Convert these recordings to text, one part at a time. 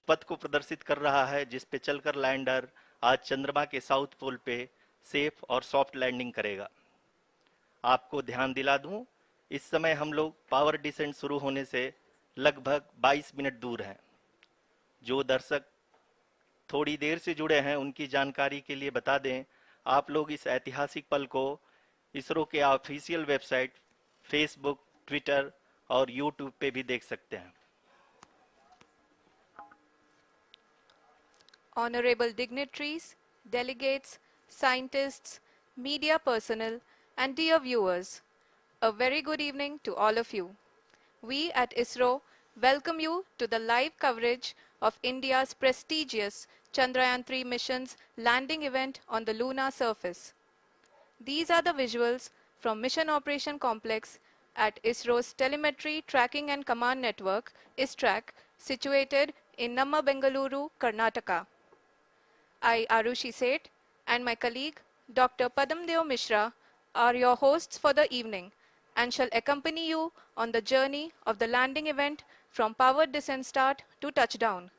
पथ को प्रदर्शित कर रहा है जिस पे चलकर लैंडर आज चंद्रमा के साउथ पोल पे सेफ और सॉफ्ट लैंडिंग करेगा। आपको ध्यान दिला दूं, इस समय हम लोग पावर डिसेंट शुरू होने से लगभग 22 मिनट दूर हैं। जो दर्शक थोड़ी देर से जुड़े हैं उनकी जानकारी के लिए बता दें, आप लोग इस ऐतिहासिक पल को इसरो के ऑफिशियल वेबसाइट, फेसबुक, ट्विटर और यूट्यूब पे भी देख सकते हैं। Honorable dignitaries, delegates, scientists, media personnel, and dear viewers, a very good evening to all of you. We at ISRO welcome you to the live coverage of India's prestigious Chandrayaan-3 mission's landing event on the lunar surface. These are the visuals from Mission Operation Complex at ISRO's Telemetry Tracking and Command Network, ISTRAC, situated in Namma, Bengaluru, Karnataka. I, Arushi Seth, and my colleague, Dr. Padamdeo Mishra, are your hosts for the evening and shall accompany you on the journey of the landing event from powered descent start to touchdown.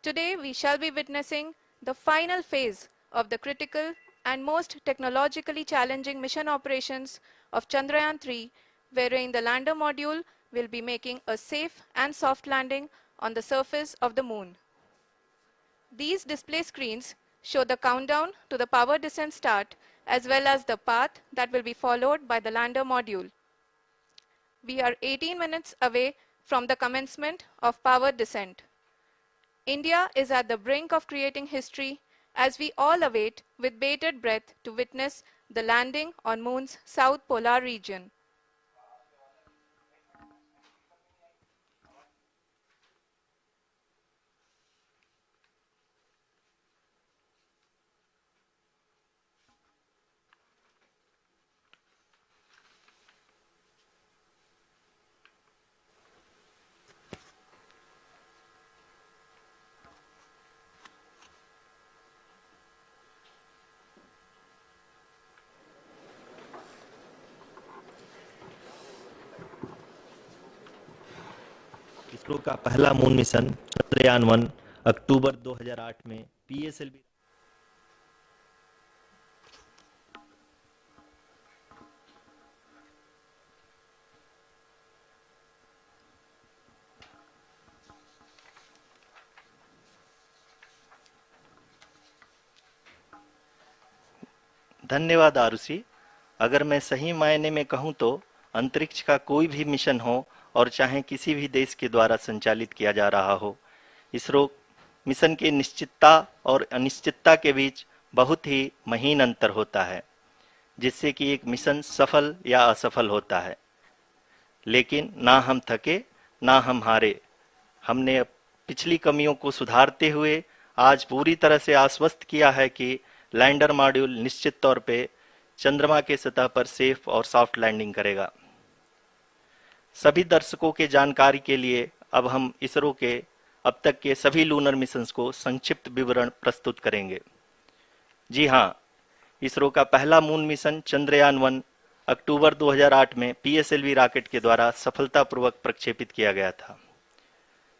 Today, we shall be witnessing the final phase of the critical and most technologically challenging mission operations of Chandrayaan-3, wherein the lander module will be making a safe and soft landing on the surface of the moon. These display screens show the countdown to the power descent start as well as the path that will be followed by the lander module. We are 18 minutes away from the commencement of power descent. India is at the brink of creating history as we all await with bated breath to witness the landing on Moon's south polar region. ISRO का पहला moon mission Chandrayaan one अक्टूबर 2008 में PSLV धन्यवाद आरुषि। अगर मैं सही मायने में कहूं तो अंतरिक्ष का कोई भी मिशन हो और चाहे किसी भी देश के द्वारा संचालित किया जा रहा हो, इसरो मिशन के निश्चितता और अनिश्चितता के बीच बहुत ही महीन अंतर होता है, जिससे कि एक मिशन सफल या असफल होता है। लेकिन ना हम थके ना हम हारे। हमने पिछली कमियों को सुधारते हुए आज पूरी तरह से आश्वस्त किया है कि लैंडर मॉड्यूल निश्चित तौर पे चंद्रमा के सतह पर सेफ और सॉफ्ट लैंडिंग करेगा। सभी दर्शकों के जानकारी के लिए अब हम इसरो के अब तक के सभी लूनर मिशंस को संक्षिप्त विवरण प्रस्तुत करेंगे। जी हाँ, इसरो का पहला मून मिशन चंद्रयान-1 अक्टूबर 2008 में पीएसएलवी रॉकेट के द्वारा सफलतापूर्वक प्रक्षेपित किया गया था।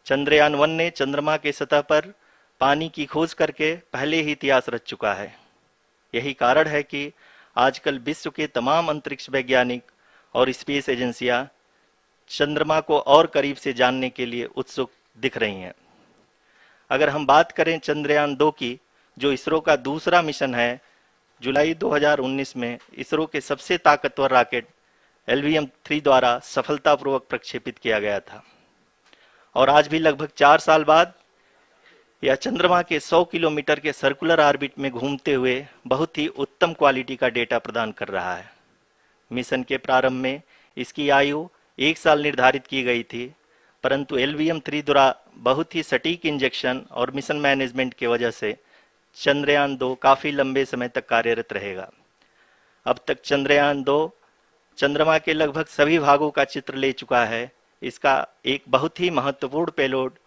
चंद्रयान-1 ने चंद्रमा के सतह पर पानी की खोज करके पहले ही इतिहास रच चुका है। यही कारण है कि आजकल विश्व के तमाम अंतरिक्ष वैज्ञानिक और स्पेस एजेंसियां चंद्रमा को और करीब से जानने के लिए उत्सुक दिख रही हैं। अगर हम बात करें चंद्रयान-2 की, जो इसरो का दूसरा मिशन है, जुलाई 2019 में इसरो के सबसे ताकतवर रॉकेट LVM-3 द्वारा सफलतापूर्वक प्रक्षेपित किया गया था और आज भी लगभग 4 साल बाद यह चंद्रमा के 100 किलोमीटर के सर्कुलर ऑर्बिट में घूमते हुए बहुत ही उत्तम क्वालिटी का डेटा प्रदान कर रहा है। मिशन के प्रारंभ में इसकी आयु 1 साल निर्धारित की गई थी, परंतु LVM-3 द्वारा बहुत ही सटीक इंजेक्शन और मिशन मैनेजमेंट की वजह से चंद्रयान-2 काफी लंबे समय तक कार्यरत रहेगा। अब तक चंद्रयान-2 चंद्रमा के लगभग सभी भागों का चित्र ले चुका है। इसका एक बहुत ही महत्वपूर्ण पेलोड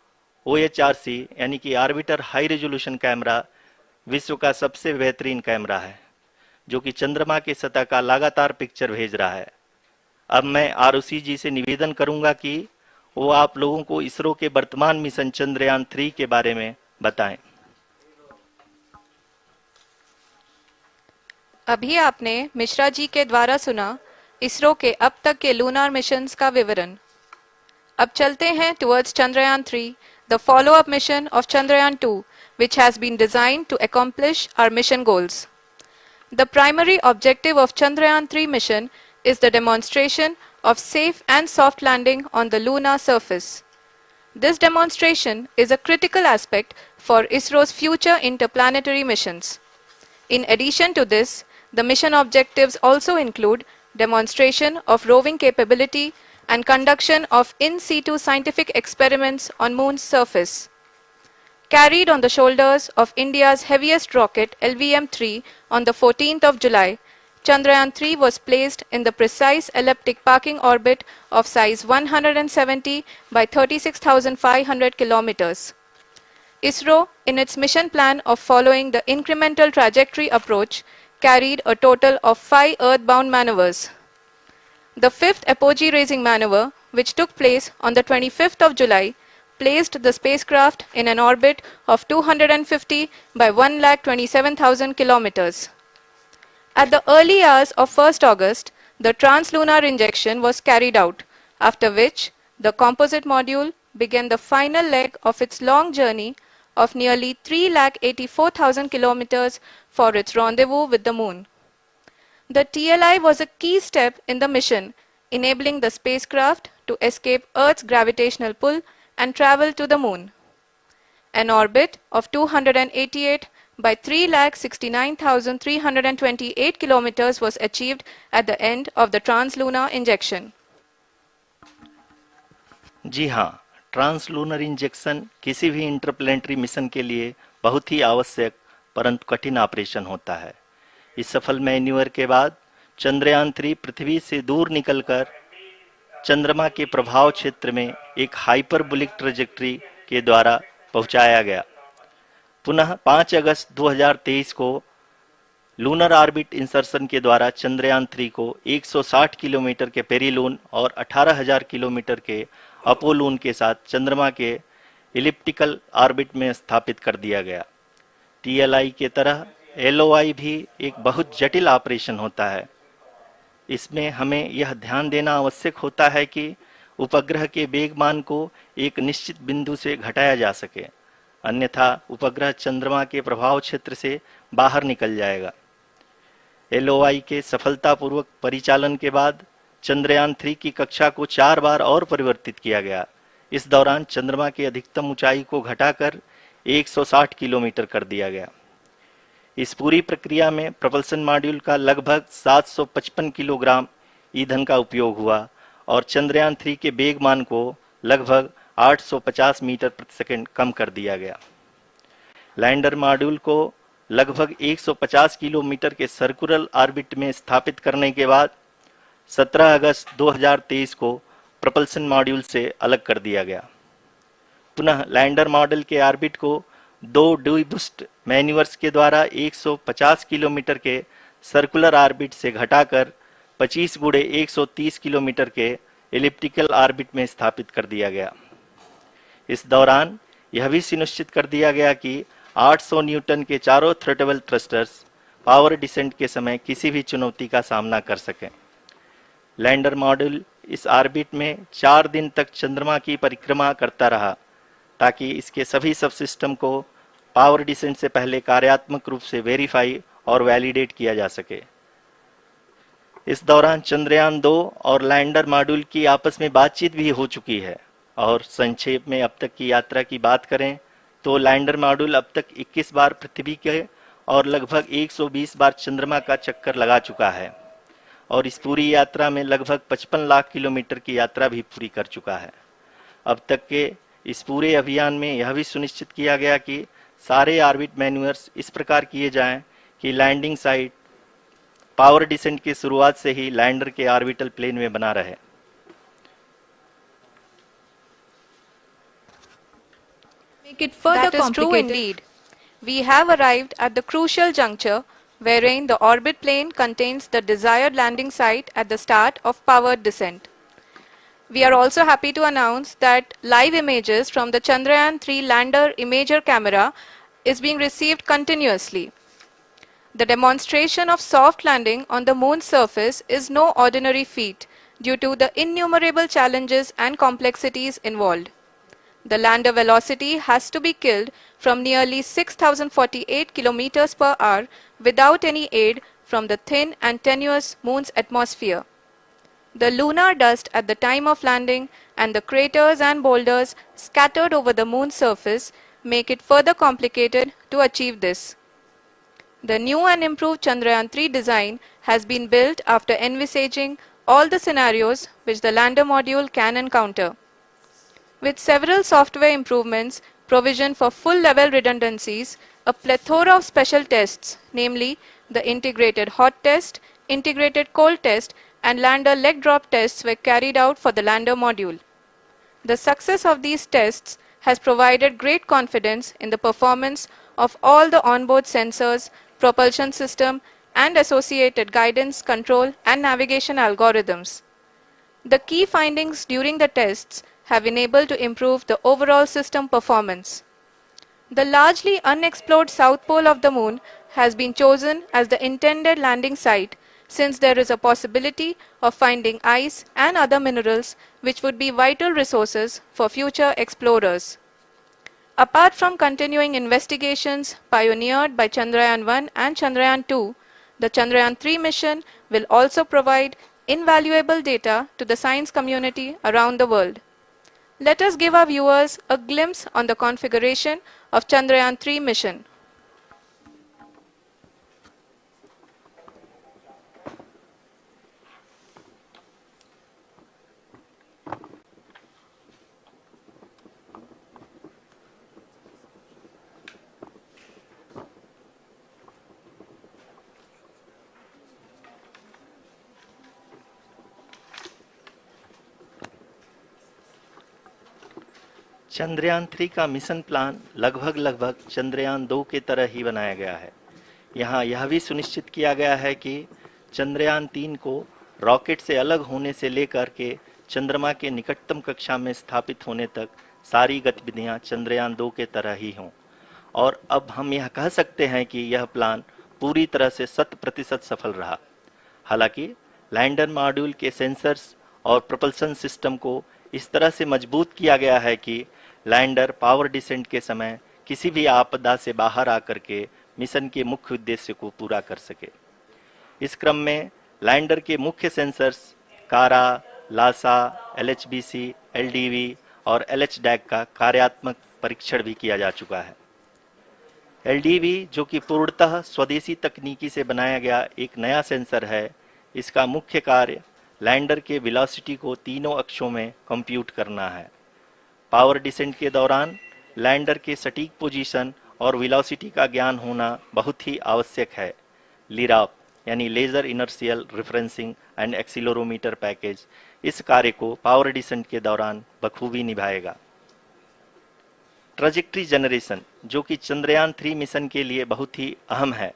OHRC यानी कि ऑर्बिटर हाई रेजोल्यूशन कैमरा विश्व का सबसे बेहतरीन कैमरा है, जो कि चंद्रमा के सतह का लगातार पिक्चर भेज रहा है। अब मैं आरुषि जी से निवेदन करूंगा कि वो आप लोगों को इसरो के वर्तमान मिशन चंद्रयान-3 के बारे में बताएं। अभी आपने मिश्रा जी के द्वारा सुना इसरो के अब तक के लूनार मिशंस का विवरण। अब चलते हैं towards Chandrayaan 3, the follow-up mission of Chandrayaan 2, which has been designed to accomplish our mission goals. The primary objective of Chandrayaan 3 mission is the demonstration of safe and soft landing on the lunar surface. This demonstration is a critical aspect for ISRO's future interplanetary missions. In addition to this, the mission objectives also include demonstration of roving capability and conduction of in situ scientific experiments on Moon's surface. Carried on the shoulders of India's heaviest rocket LVM-3 on the 14th of July, Chandrayaan-3 was placed in the precise elliptic parking orbit of size 170 by 36,500 kilometers. ISRO, in its mission plan of following the incremental trajectory approach, carried a total of 5 earthbound maneuvers. The fifth apogee raising maneuver, which took place on the 25th of July, placed the spacecraft in an orbit of 250 by 1,27,000 kilometers. At the early hours of 1st August, the translunar injection was carried out, after which the composite module began the final leg of its long journey of nearly 3,84,000 kilometers for its rendezvous with the Moon. The TLI was a key step in the mission, enabling the spacecraft to escape Earth's gravitational pull and travel to the Moon. An orbit of 288 by 3,69,328 kilometers was achieved at the end of the translunar injection. जी हाँ, translunar injection किसी भी interplanetary mission के लिए बहुत ही आवश्यक परंतु कठिन operation होता है। इस सफल मैन्यूवर के बाद चंद्रयान-3 पृथ्वी से दूर निकलकर चंद्रमा के प्रभाव क्षेत्र में एक हाइपरबोलिक ट्रेजेक्टरी के द्वारा पहुंचाया गया। पुनः 5 अगस्त 2023 को लूनर ऑर्बिट इंसर्शन के द्वारा चंद्रयान-3 को 160 किलोमीटर के पेरिलून और 18,000 किलोमीटर के अपोलून के साथ चंद्रमा के इलिप्टिकल ऑर्बिट में स्थापित कर दिया गया। टीएलआई के तरह एलओआई भी एक बहुत जटिल ऑपरेशन होता है। इसमें हमें यह ध्यान देना आवश्यक होता है कि उपग्रह के वेगमान को एक निश्चित बिंदु से घटाया जा सके, अन्यथा उपग्रह चंद्रमा के प्रभाव क्षेत्र से बाहर निकल जाएगा। एलओआई के सफलतापूर्वक परिचालन के बाद चंद्रयान-3 की कक्षा को 4 बार और परिवर्तित किया गया। इस दौरान चंद्रमा की अधिकतम ऊंचाई को घटाकर 160 किलोमीटर कर दिया गया। इस पूरी प्रक्रिया में प्रपल्सन मॉड्यूल का लगभग 755 किलोग्राम ईंधन का उपयोग हुआ और चंद्रयान-3 के वेगमान को लगभग 850 मीटर प्रति सेकंड कम कर दिया गया। लैंडर मॉड्यूल को लगभग 150 किलोमीटर के सर्कुलर ऑर्बिट में स्थापित करने के बाद 17 अगस्त 2023 को प्रपल्सन मॉड्यूल से अलग कर दिया गया। पुनः लैंडर मॉडल के ऑर्बिट को 2 डीबूस्ट मैन्यूवर्स के द्वारा 150 किलोमीटर के सर्कुलर ऑर्बिट से घटाकर 25 गुणे 130 किलोमीटर के एलिप्टिकल ऑर्बिट में स्थापित कर दिया गया। इस दौरान यह भी सुनिश्चित कर दिया गया कि 800 न्यूटन के चारों थ्रोटेबल थ्रस्टर्स पावर डिसेंट के समय किसी भी चुनौती का सामना कर सकें। लैंडर मॉड्यूल इस ऑर्बिट में 4 दिन तक चंद्रमा की परिक्रमा करता रहा ताकि इसके सभी सबसिस्टम को पावर डिसेंट से पहले कार्यात्मक रूप से वेरीफाई और वैलिडेट किया जा सके। इस दौरान चंद्रयान-2 और लैंडर मॉड्यूल की आपस में बातचीत भी हो चुकी है। और संक्षेप में अब तक की यात्रा की बात करें तो लैंडर मॉड्यूल अब तक 21 बार पृथ्वी के और लगभग 120 बार चंद्रमा का चक्कर लगा चुका है और इस पूरी यात्रा में लगभग 55 लाख किलोमीटर की यात्रा भी पूरी कर चुका है। अब तक के इस पूरे अभियान में यह भी सुनिश्चित किया गया कि सारे ऑर्बिट मैन्यूवर्स इस प्रकार किए जाएं कि लैंडिंग साइट पावर डिसेंट की शुरुआत से ही लैंडर के ऑर्बिटल प्लेन में बना रहे। Make it further that is true indeed. We have arrived at the crucial juncture wherein the orbit plane contains the desired landing site at the start of powered descent. We are also happy to announce that live images from the Chandrayaan-3 lander imager camera is being received continuously. The demonstration of soft landing on the moon's surface is no ordinary feat due to the innumerable challenges and complexities involved. The lander velocity has to be killed from nearly 6,048 kilometers per hour without any aid from the thin and tenuous moon's atmosphere. The lunar dust at the time of landing and the craters and boulders scattered over the moon's surface make it further complicated to achieve this. The new and improved Chandrayaan-3 design has been built after envisaging all the scenarios which the lander module can encounter. With several software improvements, provision for full-level redundancies, a plethora of special tests, namely the integrated hot test, integrated cold test, and lander leg drop tests were carried out for the lander module. The success of these tests has provided great confidence in the performance of all the onboard sensors, propulsion system, and associated guidance, control, and navigation algorithms. The key findings during the tests have enabled to improve the overall system performance. The largely unexplored south pole of the moon has been chosen as the intended landing site since there is a possibility of finding ice and other minerals which would be vital resources for future explorers. Apart from continuing investigations pioneered by Chandrayaan-1 and Chandrayaan-2, the Chandrayaan-3 mission will also provide invaluable data to the science community around the world. Let us give our viewers a glimpse on the configuration of Chandrayaan-3 mission. Chandrayaan 3 का mission plan लगभग चंद्रयान 2 के तरह ही बनाया गया है। यहाँ यह भी सुनिश्चित किया गया है कि चंद्रयान 3 को रॉकेट से अलग होने से लेकर के चंद्रमा के निकटतम कक्षा में स्थापित होने तक सारी गतिविधियां चंद्रयान 2 के तरह ही हों। और अब हम यह कह सकते हैं कि यह प्लान पूरी तरह से 100% सफल रहा। हालांकि लैंडर मॉड्यूल के सेंसर्स और propulsion सिस्टम को इस तरह से मजबूत किया गया है कि लैंडर पावर डिसेंट के समय किसी भी आपदा से बाहर आकर के मिशन के मुख्य उद्देश्य को पूरा कर सके। इस क्रम में लैंडर के मुख्य सेंसर्स कारा, लासा, LHBC, LDV और LHDAC का कार्यात्मक परीक्षण भी किया जा चुका है। LDV जो कि पूर्णतः स्वदेशी तकनीकी से बनाया गया एक नया सेंसर है, इसका मुख्य कार्य लैंडर के वेलोसिटी को तीनों अक्षों में कंप्यूट करना है। पावर डिसेंट के दौरान लैंडर के सटीक पोजीशन और वेलोसिटी का ज्ञान होना बहुत ही आवश्यक है। लिराप यानी laser inertial referencing and accelerometer package इस कार्य को पावर डिसेंट के दौरान बखूबी निभाएगा। ट्रैजेक्टरी जनरेशन जो कि चंद्रयान 3 मिशन के लिए बहुत ही अहम है,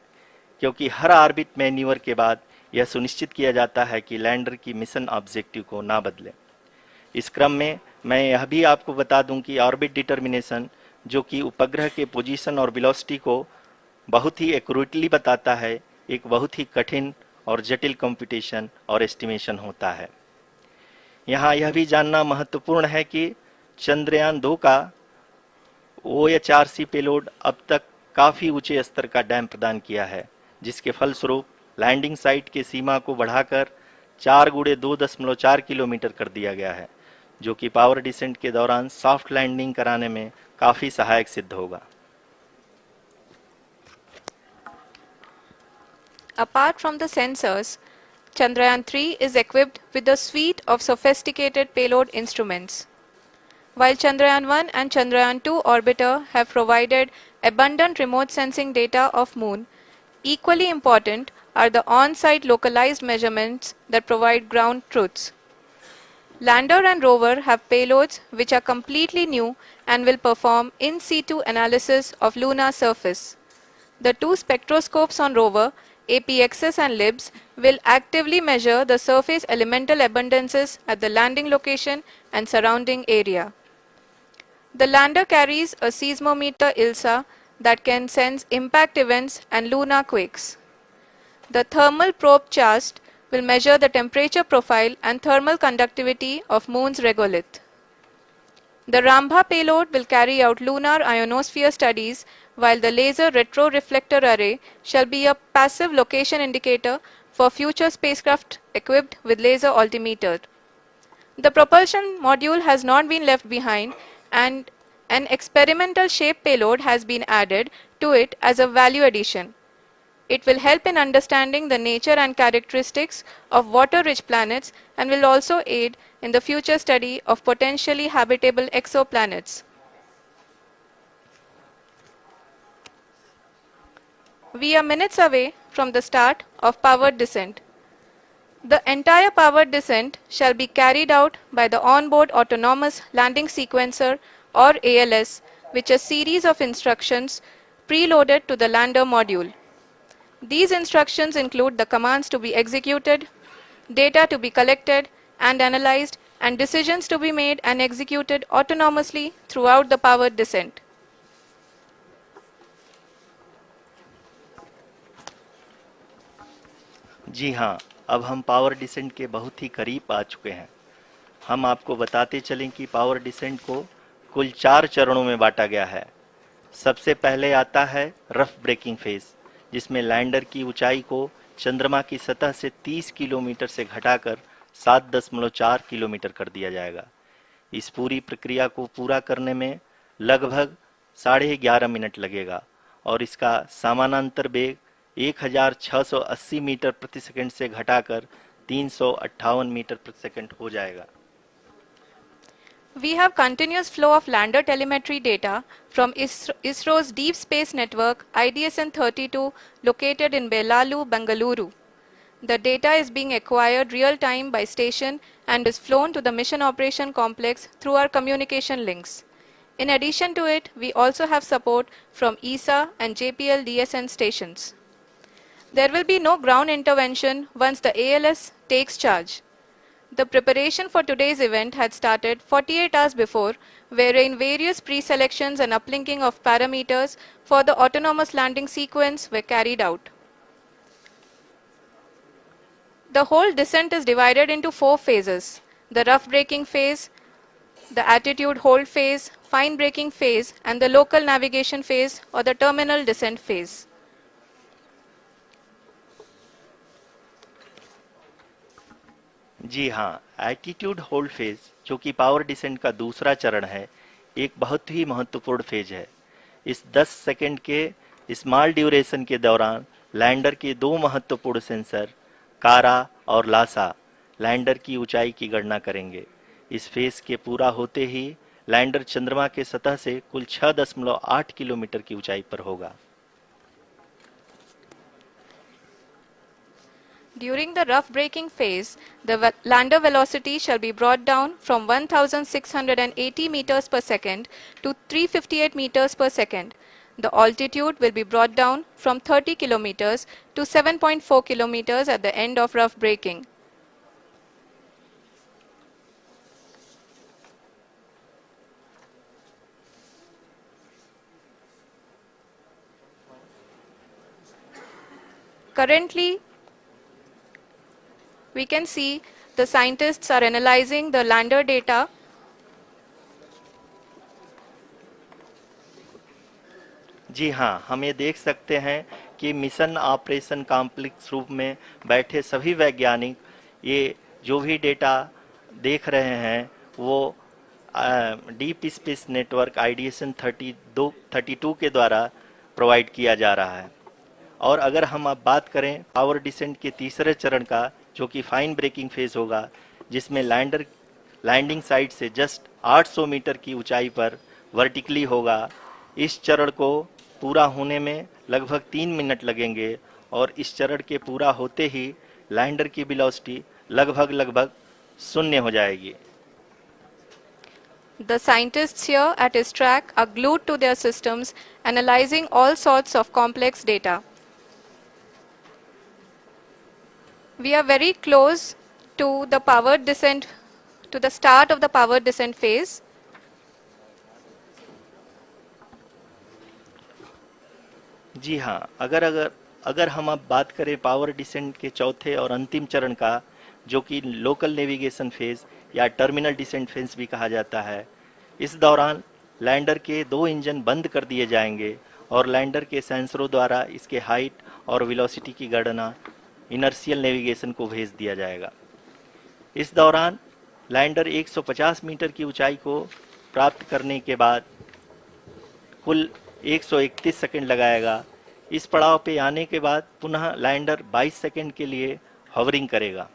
क्योंकि हर ऑर्बिट मैन्यूवर के बाद यह सुनिश्चित किया जाता है कि लैंडर की मिशन ऑब्जेक्टिव को ना बदले। इस क्रम में मैं यह भी आपको बता दूं कि ऑर्बिट डिटर्मिनेशन जो कि उपग्रह के पोजीशन और वेलोसिटी को बहुत ही एक्यूरेटली बताता है, एक बहुत ही कठिन और जटिल कंप्यूटेशन और एस्टिमेशन होता है। यहाँ यह भी जानना महत्वपूर्ण है कि चंद्रयान 2 का OHRC पेलोड अब तक काफ़ी ऊंचे स्तर का डैम प्रदान किया है, जिसके फलस्वरूप लैंडिंग साइट के सीमा को बढ़ाकर 4 गुणे 2.4 किलोमीटर कर दिया गया है, जो कि पावर डिसेंट के दौरान सॉफ्ट लैंडिंग कराने में काफ़ी सहायक सिद्ध होगा। Apart from the sensors, Chandrayaan-3 is equipped with a suite of sophisticated payload instruments. While Chandrayaan-1 and Chandrayaan-2 orbiter have provided abundant remote sensing data of Moon, equally important are the on-site localized measurements that provide ground truths. Lander and rover have payloads which are completely new and will perform in situ analysis of lunar surface. The two spectroscopes on rover APXS and LIBS will actively measure the surface elemental abundances at the landing location and surrounding area. The lander carries a seismometer ILSA that can sense impact events and lunar quakes. The thermal probe CHAST will measure the temperature profile and thermal conductivity of Moon's regolith. The Rambha payload will carry out lunar ionosphere studies, while the Laser Retroreflector Array shall be a passive location indicator for future spacecraft equipped with laser altimeter. The propulsion module has not been left behind, and an experimental shape payload has been added to it as a value addition. It will help in understanding the nature and characteristics of water-rich planets and will also aid in the future study of potentially habitable exoplanets. We are minutes away from the start of powered descent. The entire powered descent shall be carried out by the Onboard Autonomous Landing Sequencer, or ALS, which is a series of instructions preloaded to the lander module. These instructions include the commands to be executed, data to be collected and analyzed, and decisions to be made and executed autonomously throughout the powered descent. जी हाँ, अब हम power descent के बहुत ही करीब आ चुके हैं। हम आपको बताते चलें कि पावर डिसेंट को कुल 4 चरणों में बांटा गया है। सबसे पहले आता है रफ ब्रेकिंग फेज, जिसमें लैंडर की ऊंचाई को चंद्रमा की सतह से 30 किलोमीटर से घटाकर 7.4 किलोमीटर कर दिया जाएगा। इस पूरी प्रक्रिया को पूरा करने में लगभग 11.5 मिनट लगेगा और इसका समानांतर वेग 1680 मीटर प्रति सेकंड से घटाकर 358 मीटर प्रति सेकंड हो जाएगा। We have continuous flow of lander telemetry data from ISRO's Deep Space Network IDSN-32 located in Belalu, Bengaluru. The data is being acquired real-time by station and is flown to the Mission Operation Complex through our communication links. In addition to it, we also have support from ESA and JPL DSN stations. There will be no ground intervention once the ALS takes charge. The preparation for today's event had started 48 hours before, wherein various pre-selections and uplinking of parameters for the autonomous landing sequence were carried out. The whole descent is divided into 4 phases: the rough braking phase, the attitude hold phase, fine braking phase, and the local navigation phase or the terminal descent phase. जी हाँ, attitude hold phase, जो कि power descent का दूसरा चरण है, एक बहुत ही महत्वपूर्ण फेज है। इस 10 सेकंड के स्मॉल ड्यूरेशन के दौरान लैंडर के 2 महत्वपूर्ण सेंसर कारा और लासा लैंडर की ऊंचाई की गणना करेंगे। इस फेज के पूरा होते ही लैंडर चंद्रमा के सतह से कुल 6.8 किलोमीटर की ऊंचाई पर होगा। During the rough braking phase, the lander velocity shall be brought down from 1680 meters per second to 358 meters per second. The altitude will be brought down from 30 kilometers to 7.4 kilometers at the end of rough braking. Currently, we can see the scientists are analyzing the lander data. जी हाँ, हम ये देख सकते हैं कि mission operation complex रूप में बैठे सभी वैज्ञानिक ये जो भी डेटा देख रहे हैं वो डीप स्पेस नेटवर्क IDSN 32 के द्वारा प्रोवाइड किया जा रहा है। और अगर हम अब बात करें पावर डिसेंट के तीसरे चरण का, जो कि फाइन ब्रेकिंग फेज होगा, जिसमें लैंडर लैंडिंग साइट से जस्ट 800 मीटर की ऊंचाई पर वर्टिकली होगा। इस चरण को पूरा होने में लगभग 3 मिनट लगेंगे और इस चरण के पूरा होते ही लैंडर की वेलोसिटी लगभग 0 हो जाएगी। The scientists here at ISTRAC are glued to their systems, analyzing all sorts of complex data. We are very close to the powered descent, to the start of the powered descent phase. जी हाँ, अगर अगर अगर हम अब बात करें power descent के चौथे और अंतिम चरण का, जो कि लोकल नेविगेशन फेज या टर्मिनल डिसेंट फेज भी कहा जाता है, इस दौरान लैंडर के दो इंजन बंद कर दिए जाएंगे और लैंडर के सेंसरों द्वारा इसके हाइट और वेलोसिटी की गणना इनर्शियल नेविगेशन को भेज दिया जाएगा। इस दौरान लैंडर 150 मीटर की ऊंचाई को प्राप्त करने के बाद कुल 131 सेकंड लगाएगा। इस पड़ाव पे आने के बाद पुनः लैंडर 22 सेकंड के लिए हॉवरिंग करेगा।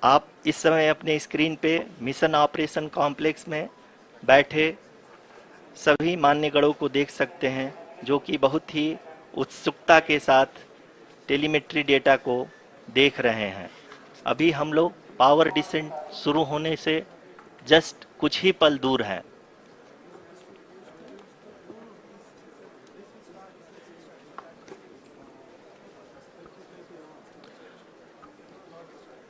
आप इस समय अपने स्क्रीन पे मिशन ऑपरेशन कॉम्प्लेक्स में बैठे सभी मान्यगणों को देख सकते हैं, जो कि बहुत ही उत्सुकता के साथ टेलीमेट्री डेटा को देख रहे हैं। अभी हम लोग पावर डिसेंट शुरू होने से जस्ट कुछ ही पल दूर हैं।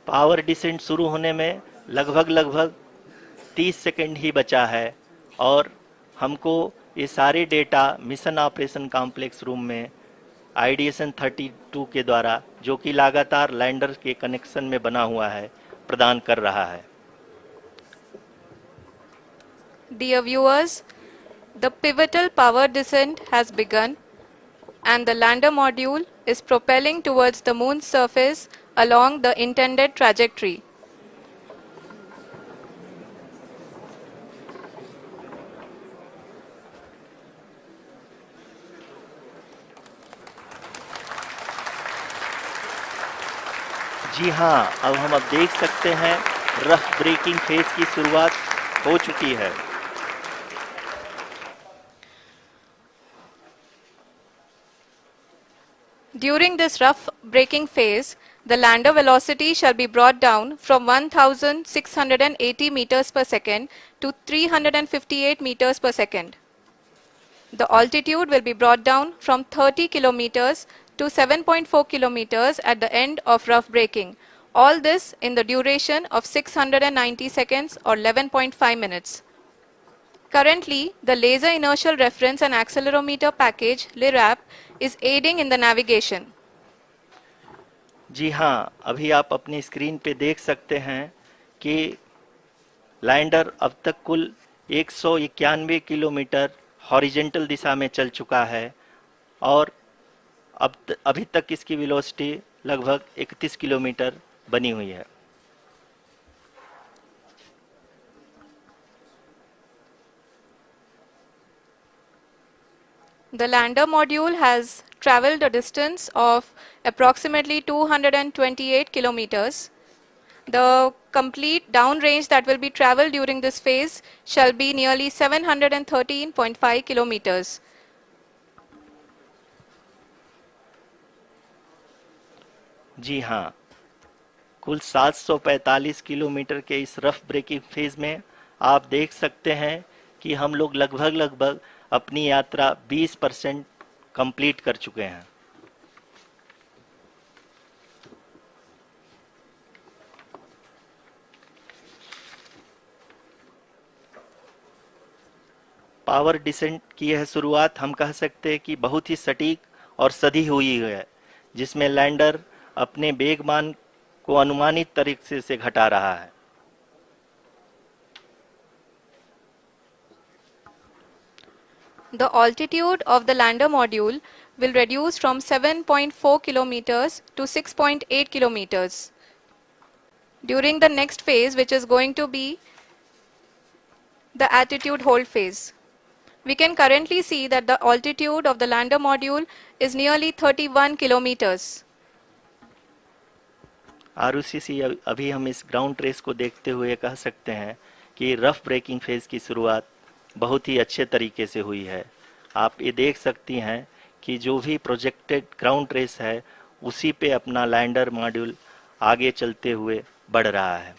पावर डिसेंट शुरू होने में लगभग 30 सेकंड ही बचा है और हमको ये सारे data mission operation complex room में आईडीएसएन 32 के द्वारा, जो कि लगातार लैंडर के कनेक्शन में बना हुआ है, प्रदान कर रहा है। Dear viewers, the pivotal power descent has begun and the lander module is propelling towards the moon's surface along the intended trajectory. जी हाँ, अब देख सकते हैं रफ ब्रेकिंग फेज की शुरुआत हो चुकी है। During this rough braking phase, the lander velocity shall be brought down from 1680 meters per second to 358 meters per second. The altitude will be brought down from 30 kilometers to 7.4 kilometers at the end of rough braking. All this in the duration of 690 seconds or 11.5 minutes. Currently, the Laser Inertial Reference and Accelerometer package (LIRAP) is aiding in the navigation. जी हाँ, अभी आप अपनी screen पे देख सकते हैं कि lander अब तक कुल 191 किलोमीटर हॉरिजेंटल दिशा में चल चुका है और अभी तक इसकी वेलोसिटी लगभग 31 किलोमीटर बनी हुई है। The lander module has traveled a distance of approximately 228 kilometers. The complete downrange that will be traveled during this phase shall be nearly 713.5 kilometers. जी हाँ, कुल 745 किलोमीटर के इस रफ ब्रेकिंग फेज में आप देख सकते हैं कि हम लोग लगभग अपनी यात्रा 20% कंप्लीट कर चुके हैं। पावर डिसेंट की यह शुरुआत हम कह सकते हैं कि बहुत ही सटीक और सधी हुई है, जिसमें लैंडर अपने वेगमान को अनुमानित तरीके से घटा रहा है। The altitude of the lander module will reduce from 7.4 kilometers to 6.8 kilometers. During the next phase, which is going to be the attitude hold phase. We can currently see that the altitude of the lander module is nearly 31 kilometers. Arushi, अभी हम इस ground trace को देखते हुए कह सकते हैं कि रफ ब्रेकिंग फेज की शुरुआत बहुत ही अच्छे तरीके से हुई है। आप ये देख सकती हैं कि जो भी प्रोजेक्टेड ग्राउंड रेस है उसी पे अपना लैंडर मॉड्यूल आगे चलते हुए बढ़ रहा है।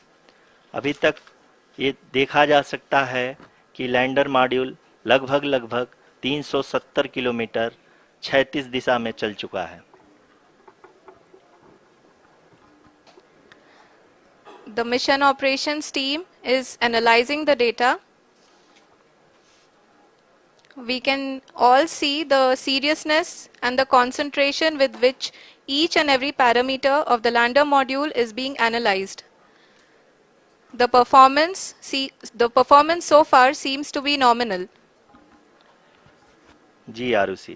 अभी तक ये देखा जा सकता है कि लैंडर मॉड्यूल लगभग 370 किलोमीटर क्षैतिज दिशा में चल चुका है। The mission operations team is analyzing the data. We can all see the seriousness and the concentration with which each and every parameter of the lander module is being analyzed. The performance so far seems to be nominal. जी आरुषि,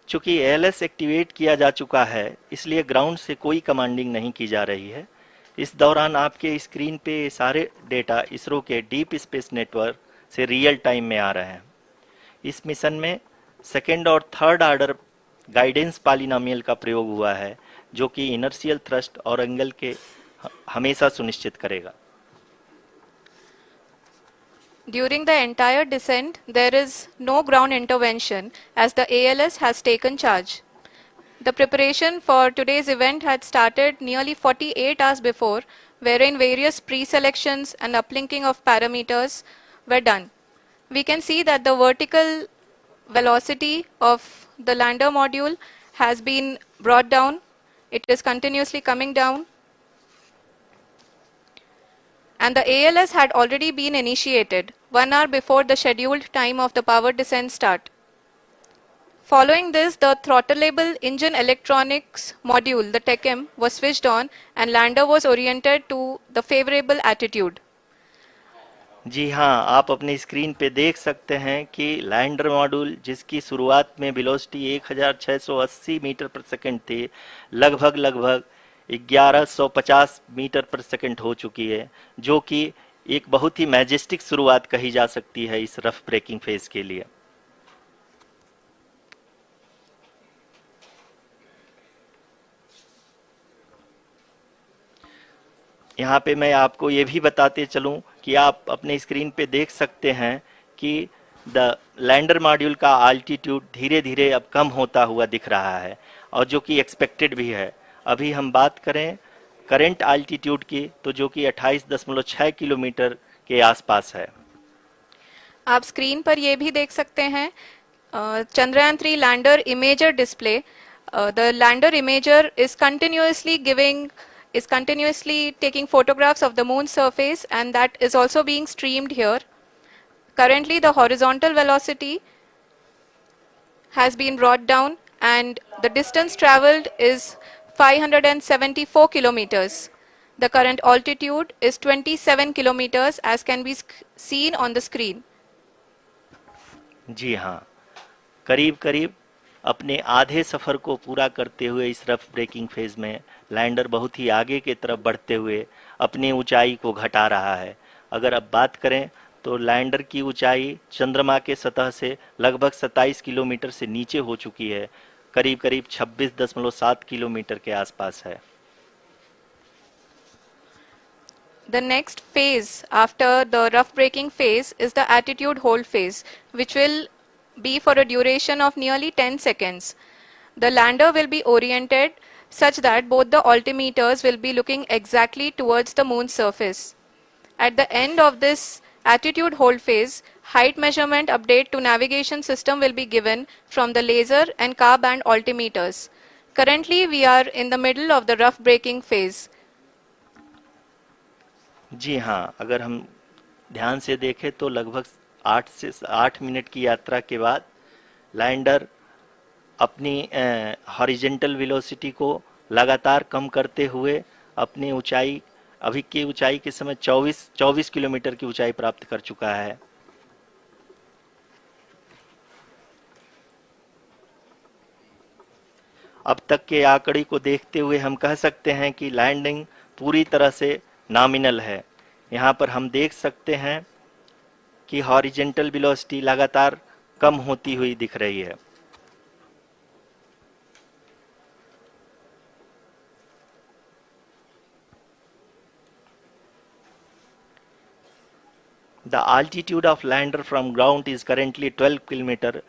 चूंकि ALS activate किया जा चुका है इसलिए ground से कोई commanding नहीं की जा रही है। इस दौरान आपके स्क्रीन पे ये सारे डेटा इसरो के डीप स्पेस नेटवर्क से रियल टाइम में आ रहे हैं। इस मिशन में सेकेंड और थर्ड ऑर्डर गाइडेंस पॉलिनोमियल का प्रयोग हुआ है जो कि इनर्शियल थ्रस्ट और एंगल के हमेशा सुनिश्चित करेगा। During the entire descent, there is no ground intervention as the ALS has taken charge. The preparation for today's event had started nearly 48 hours before, wherein various pre-selections and uplinking of parameters were done. We can see that the vertical velocity of the lander module has been brought down. It is continuously coming down. And the ALS had already been initiated 1 hour before the scheduled time of the power descent start. Following this, the throttleable engine electronics module, the TECM, was switched on and lander was oriented to the favorable attitude. जी हाँ, आप अपनी screen पे देख सकते हैं कि lander module जिसकी शुरुआत में वेलोसिटी 1680 मीटर पर सेकंड थी, लगभग 1150 मीटर पर सेकंड हो चुकी है, जो कि एक बहुत ही मैजेस्टिक शुरुआत कही जा सकती है इस रफ ब्रेकिंग फेज के लिए। यहाँ पे मैं आपको ये भी बताते चलूं कि आप अपने स्क्रीन पे देख सकते हैं कि द लैंडर मॉड्यूल का आल्टीट्यूड धीरे धीरे अब कम होता हुआ दिख रहा है और जो कि एक्सपेक्टेड भी है। अभी हम बात करें करंट आल्टीट्यूड की तो जो कि 28.6 किलोमीटर के आसपास है। आप स्क्रीन पर ये भी देख सकते हैं Chandrayaan 3 lander imager display. The lander imager is continuously taking photographs of the moon's surface, and that is also being streamed here. Currently the horizontal velocity has been brought down and the distance traveled is 574 kilometers. The current altitude is 27 kilometers as can be seen on the screen. जी हाँ, करीब अपने आधे सफर को पूरा करते हुए इस rough breaking phase में लैंडर बहुत ही आगे की तरफ बढ़ते हुए अपनी ऊंचाई को घटा रहा है। अगर अब बात करें तो लैंडर की ऊंचाई चंद्रमा के सतह से लगभग 27 किलोमीटर से नीचे हो चुकी है, करीब 26.7 किलोमीटर के आसपास है। The next phase after the rough braking phase is the attitude hold phase, which will be for a duration of nearly 10 seconds. The lander will be oriented such that both the altimeters will be looking exactly towards the moon's surface. At the end of this attitude hold phase, height measurement update to navigation system will be given from the laser and car band altimeters. Currently, we are in the middle of the rough braking phase. जी हाँ, अगर हम ध्यान से देखें तो लगभग 8 minute की यात्रा के बाद लैंडर अपनी हॉरिजेंटल वेलोसिटी को लगातार कम करते हुए अपनी ऊंचाई अभी की ऊंचाई के समय 24 किलोमीटर की ऊंचाई प्राप्त कर चुका है। अब तक के आंकड़े को देखते हुए हम कह सकते हैं कि लैंडिंग पूरी तरह से नॉमिनल है। यहाँ पर हम देख सकते हैं कि हॉरिजेंटल वेलोसिटी लगातार कम होती हुई दिख रही है। The altitude of lander from ground is currently 12 kilometer.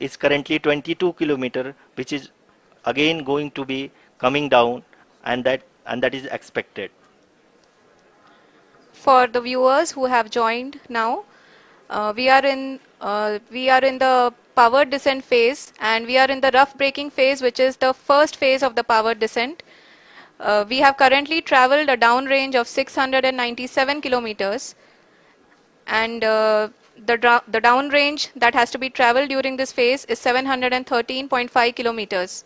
is currently 22 kilometer, which is again going to be coming down, and that is expected. For the viewers who have joined now, we are in the powered descent phase, and we are in the rough braking phase, which is the first phase of the powered descent. We have currently traveled a downrange of 697 kilometers, and the downrange that has to be traveled during this phase is 713.5 kilometers.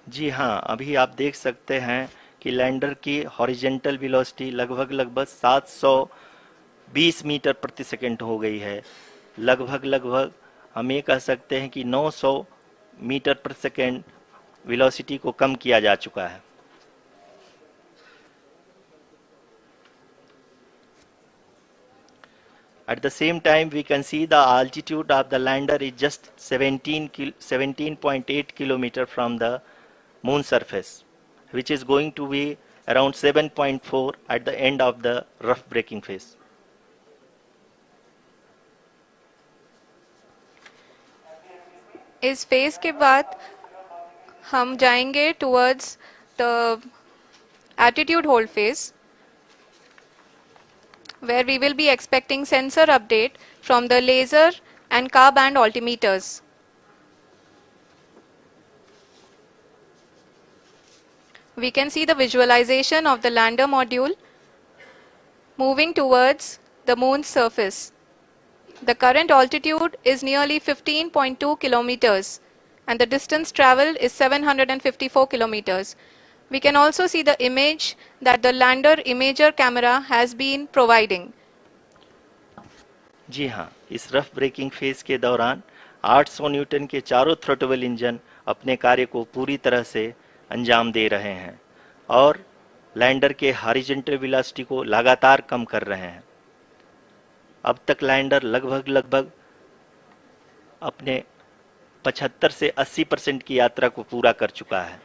जी हाँ, अभी आप देख सकते हैं कि lander की horizontal velocity लगभग 720 metre प्रति सेकंड हो गई है। लगभग हम ये कह सकते हैं कि 900 मीटर प्रति सेकंड वेलोसिटी को कम किया जा चुका है। At the same time, we can see the altitude of the lander is just 17.8 kilometer from the moon surface, which is going to be around 7.4 at the end of the rough braking phase. इस phase के बाद हम जाएंगे towards the attitude hold phase, where we will be expecting sensor update from the laser and car band altimeters. We can see the visualization of the lander module moving towards the moon's surface. The current altitude is nearly 15.2 kilometers, and the distance traveled is 754 kilometers. We can also see the image that the lander imager camera has been providing. जी हाँ, इस rough breaking phase के दौरान 800 Newton के चारों throttle engine अपने कार्य को पूरी तरह से अंजाम दे रहे हैं और लैंडर के हॉरिजॉन्टल वेलोसिटी को लगातार कम कर रहे हैं। अब तक लैंडर लगभग अपने 75 से 80% की यात्रा को पूरा कर चुका है।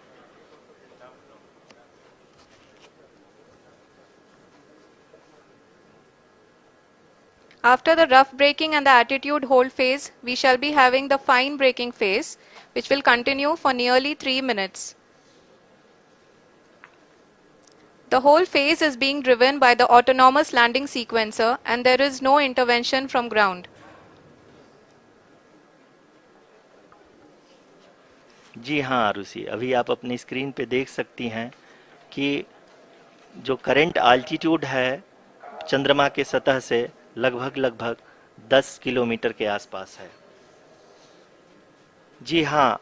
After the rough braking and the attitude hold phase, we shall be having the fine braking phase, which will continue for nearly 3 minutes. The whole phase is being driven by the autonomous landing sequencer, and there is no intervention from ground. जी हाँ आरुषि, अभी आप अपनी screen पे देख सकती हैं कि जो करंट आल्टीट्यूड है चंद्रमा के सतह से लगभग 10 किलोमीटर के आसपास है। जी हाँ,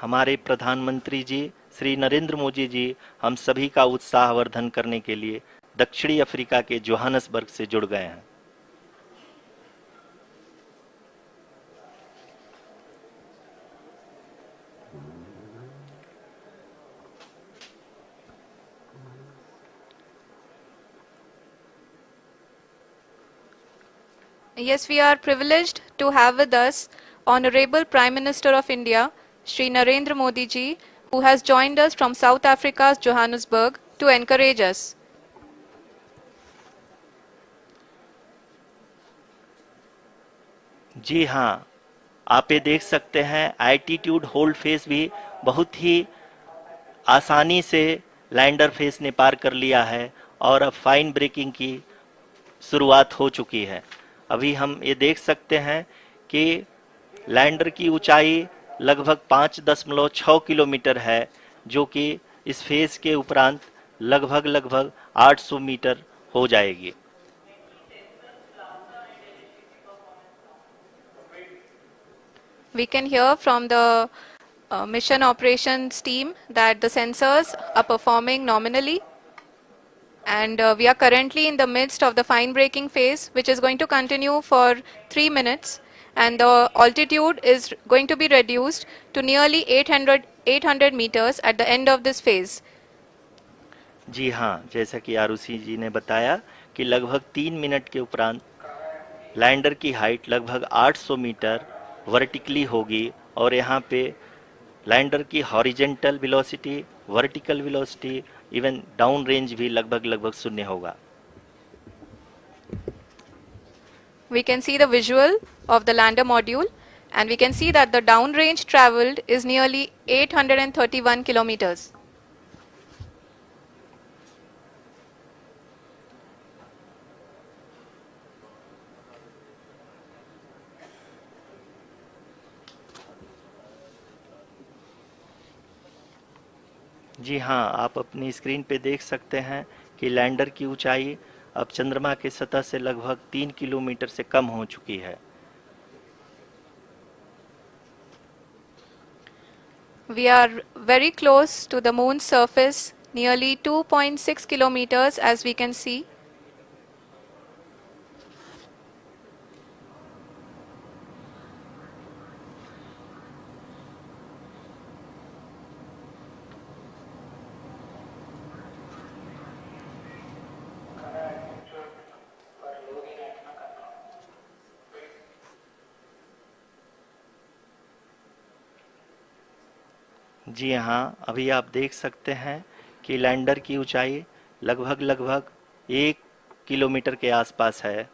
हमारे प्रधानमंत्री जी श्री नरेंद्र मोदी जी हम सभी का उत्साहवर्धन करने के लिए दक्षिणी अफ्रीका के जोहानसबर्ग से जुड़ गए हैं। Yes, we are privileged to have with us Honorable Prime Minister of India, Shri Narendra Modi ji, who has joined us from South Africa's Johannesburg to encourage us. जी हाँ, आप ये देख सकते हैं एल्टीट्यूड होल्ड फेस भी बहुत ही आसानी से लैंडर फेस ने पार कर लिया है और अब फाइन ब्रेकिंग की शुरुआत हो चुकी है। अभी हम ये देख सकते हैं कि लैंडर की ऊंचाई लगभग 5.6 किलोमीटर है, जो कि इस फेज के उपरांत लगभग 800 मीटर हो जाएगी। We can hear from the mission operations team that the sensors are performing nominally, and we are currently in the midst of the fine braking phase, which is going to continue for 3 minutes, and the altitude is going to be reduced to nearly 800 meters at the end of this phase. जी हाँ, जैसा कि आरुषि जी ने बताया कि लगभग 3 minute के उपरांत lander की हाइट लगभग 800 मीटर वर्टिकली होगी और यहाँ पे लैंडर की horizontal velocity, vertical velocity, even down range भी लगभग लगभग शून्य होगा। We can see the visual of the lander module, and we can see that the downrange traveled is nearly 831 kilometers. जी हाँ, आप अपनी स्क्रीन पे देख सकते हैं कि लैंडर की ऊंचाई अब चंद्रमा की सतह से लगभग 3 किलोमीटर से कम हो चुकी है। We are very close to the moon's surface, nearly 2.6 kilometers, as we can see. जी हाँ, अभी आप देख सकते हैं कि लैंडर की ऊंचाई लगभग लगभग 1 किलोमीटर के आसपास है।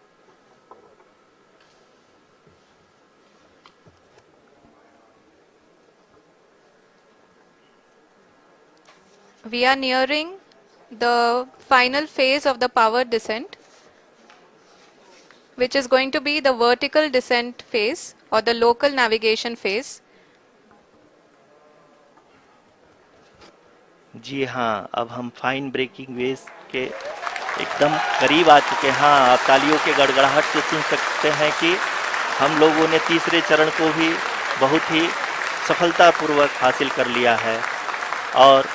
We are nearing the final phase of the power descent, which is going to be the vertical descent phase or the local navigation phase. जी हाँ, अब हम फाइन ब्रेकिंग वेव्स के एकदम करीब आ चुके हैं। हाँ, आप तालियों के गड़गड़ाहट से सुन सकते हैं कि हम लोगों ने तीसरे चरण को भी बहुत ही सफलतापूर्वक हासिल कर लिया है और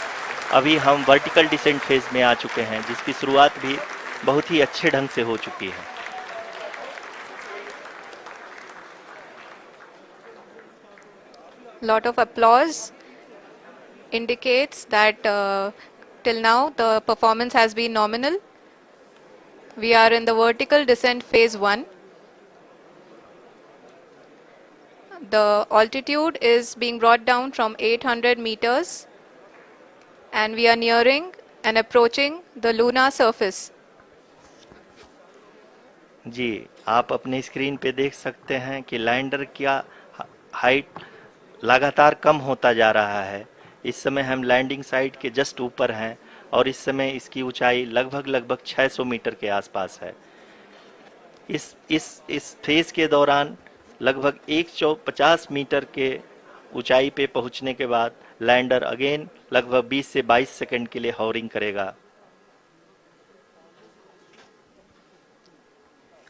अभी हम वर्टिकल डिसेंट फेज में आ चुके हैं, जिसकी शुरुआत भी बहुत ही अच्छे ढंग से हो चुकी है। Lot of applause indicates that till now the performance has been nominal. We are in the vertical descent phase 1. The altitude is being brought down from 800 meters, and we are nearing and approaching the lunar surface. जी, आप अपने screen पे देख सकते हैं कि lander का height लगातार कम होता जा रहा है। इस समय हम लैंडिंग साइट के जस्ट ऊपर हैं और इस समय इसकी ऊंचाई लगभग लगभग 600 मीटर के आसपास है। इस फेज के दौरान लगभग 150 मीटर के ऊंचाई पे पहुंचने के बाद लैंडर अगेन लगभग 20 से 22 सेकंड के लिए हॉवरिंग करेगा।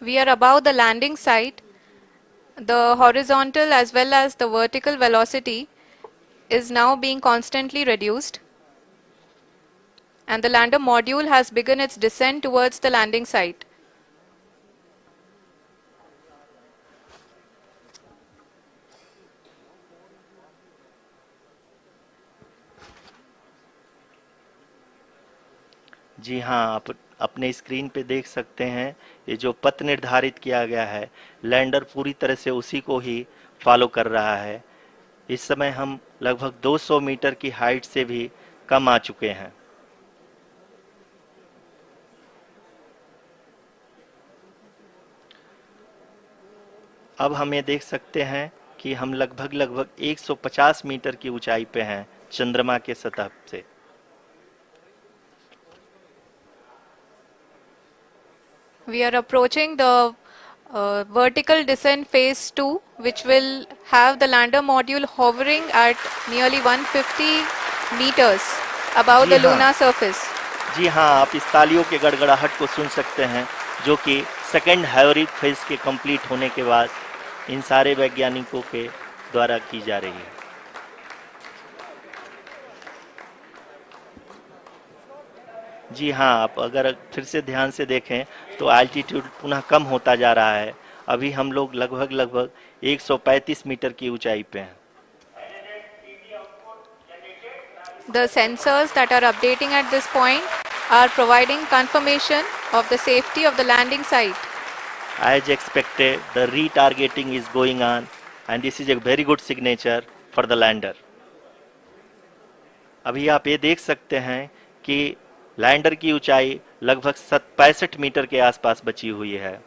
We are above the landing site. The horizontal as well as the vertical velocity is now being constantly reduced, and the lander module has begun its descent towards the landing site. जी हाँ, आप अपने screen पे देख सकते हैं ये जो पथ निर्धारित किया गया है, लैंडर पूरी तरह से उसी को ही फॉलो कर रहा है। इस समय हम लगभग 200 मीटर की हाइट से भी कम आ चुके हैं। अब हम ये देख सकते हैं कि हम लगभग लगभग 150 मीटर की ऊंचाई पे हैं चंद्रमा के सतह से। We are approaching the vertical descent phase 2, which will have the lander module hovering at nearly 150 meters above the जी हाँ। lunar surface. जी हाँ, आप इस तालियों के गड़गड़ाहट को सुन सकते हैं, जो कि सेकेंड हाइवरिक फेज के कंप्लीट होने के बाद इन सारे वैज्ञानिकों के द्वारा की जा रही है। जी हाँ, आप अगर फिर से ध्यान से देखें तो एल्टीट्यूड पुनः कम होता जा रहा है। अभी हम लोग लगभग लगभग 135 मीटर की ऊंचाई पे हैं। The sensors that are updating at this point are providing confirmation of the safety of the landing site. As expected, the retargeting is going on and this is a very good signature for the lander. अभी आप ये देख सकते हैं कि lander की ऊंचाई लगभग 65 मीटर के आसपास बची हुई है।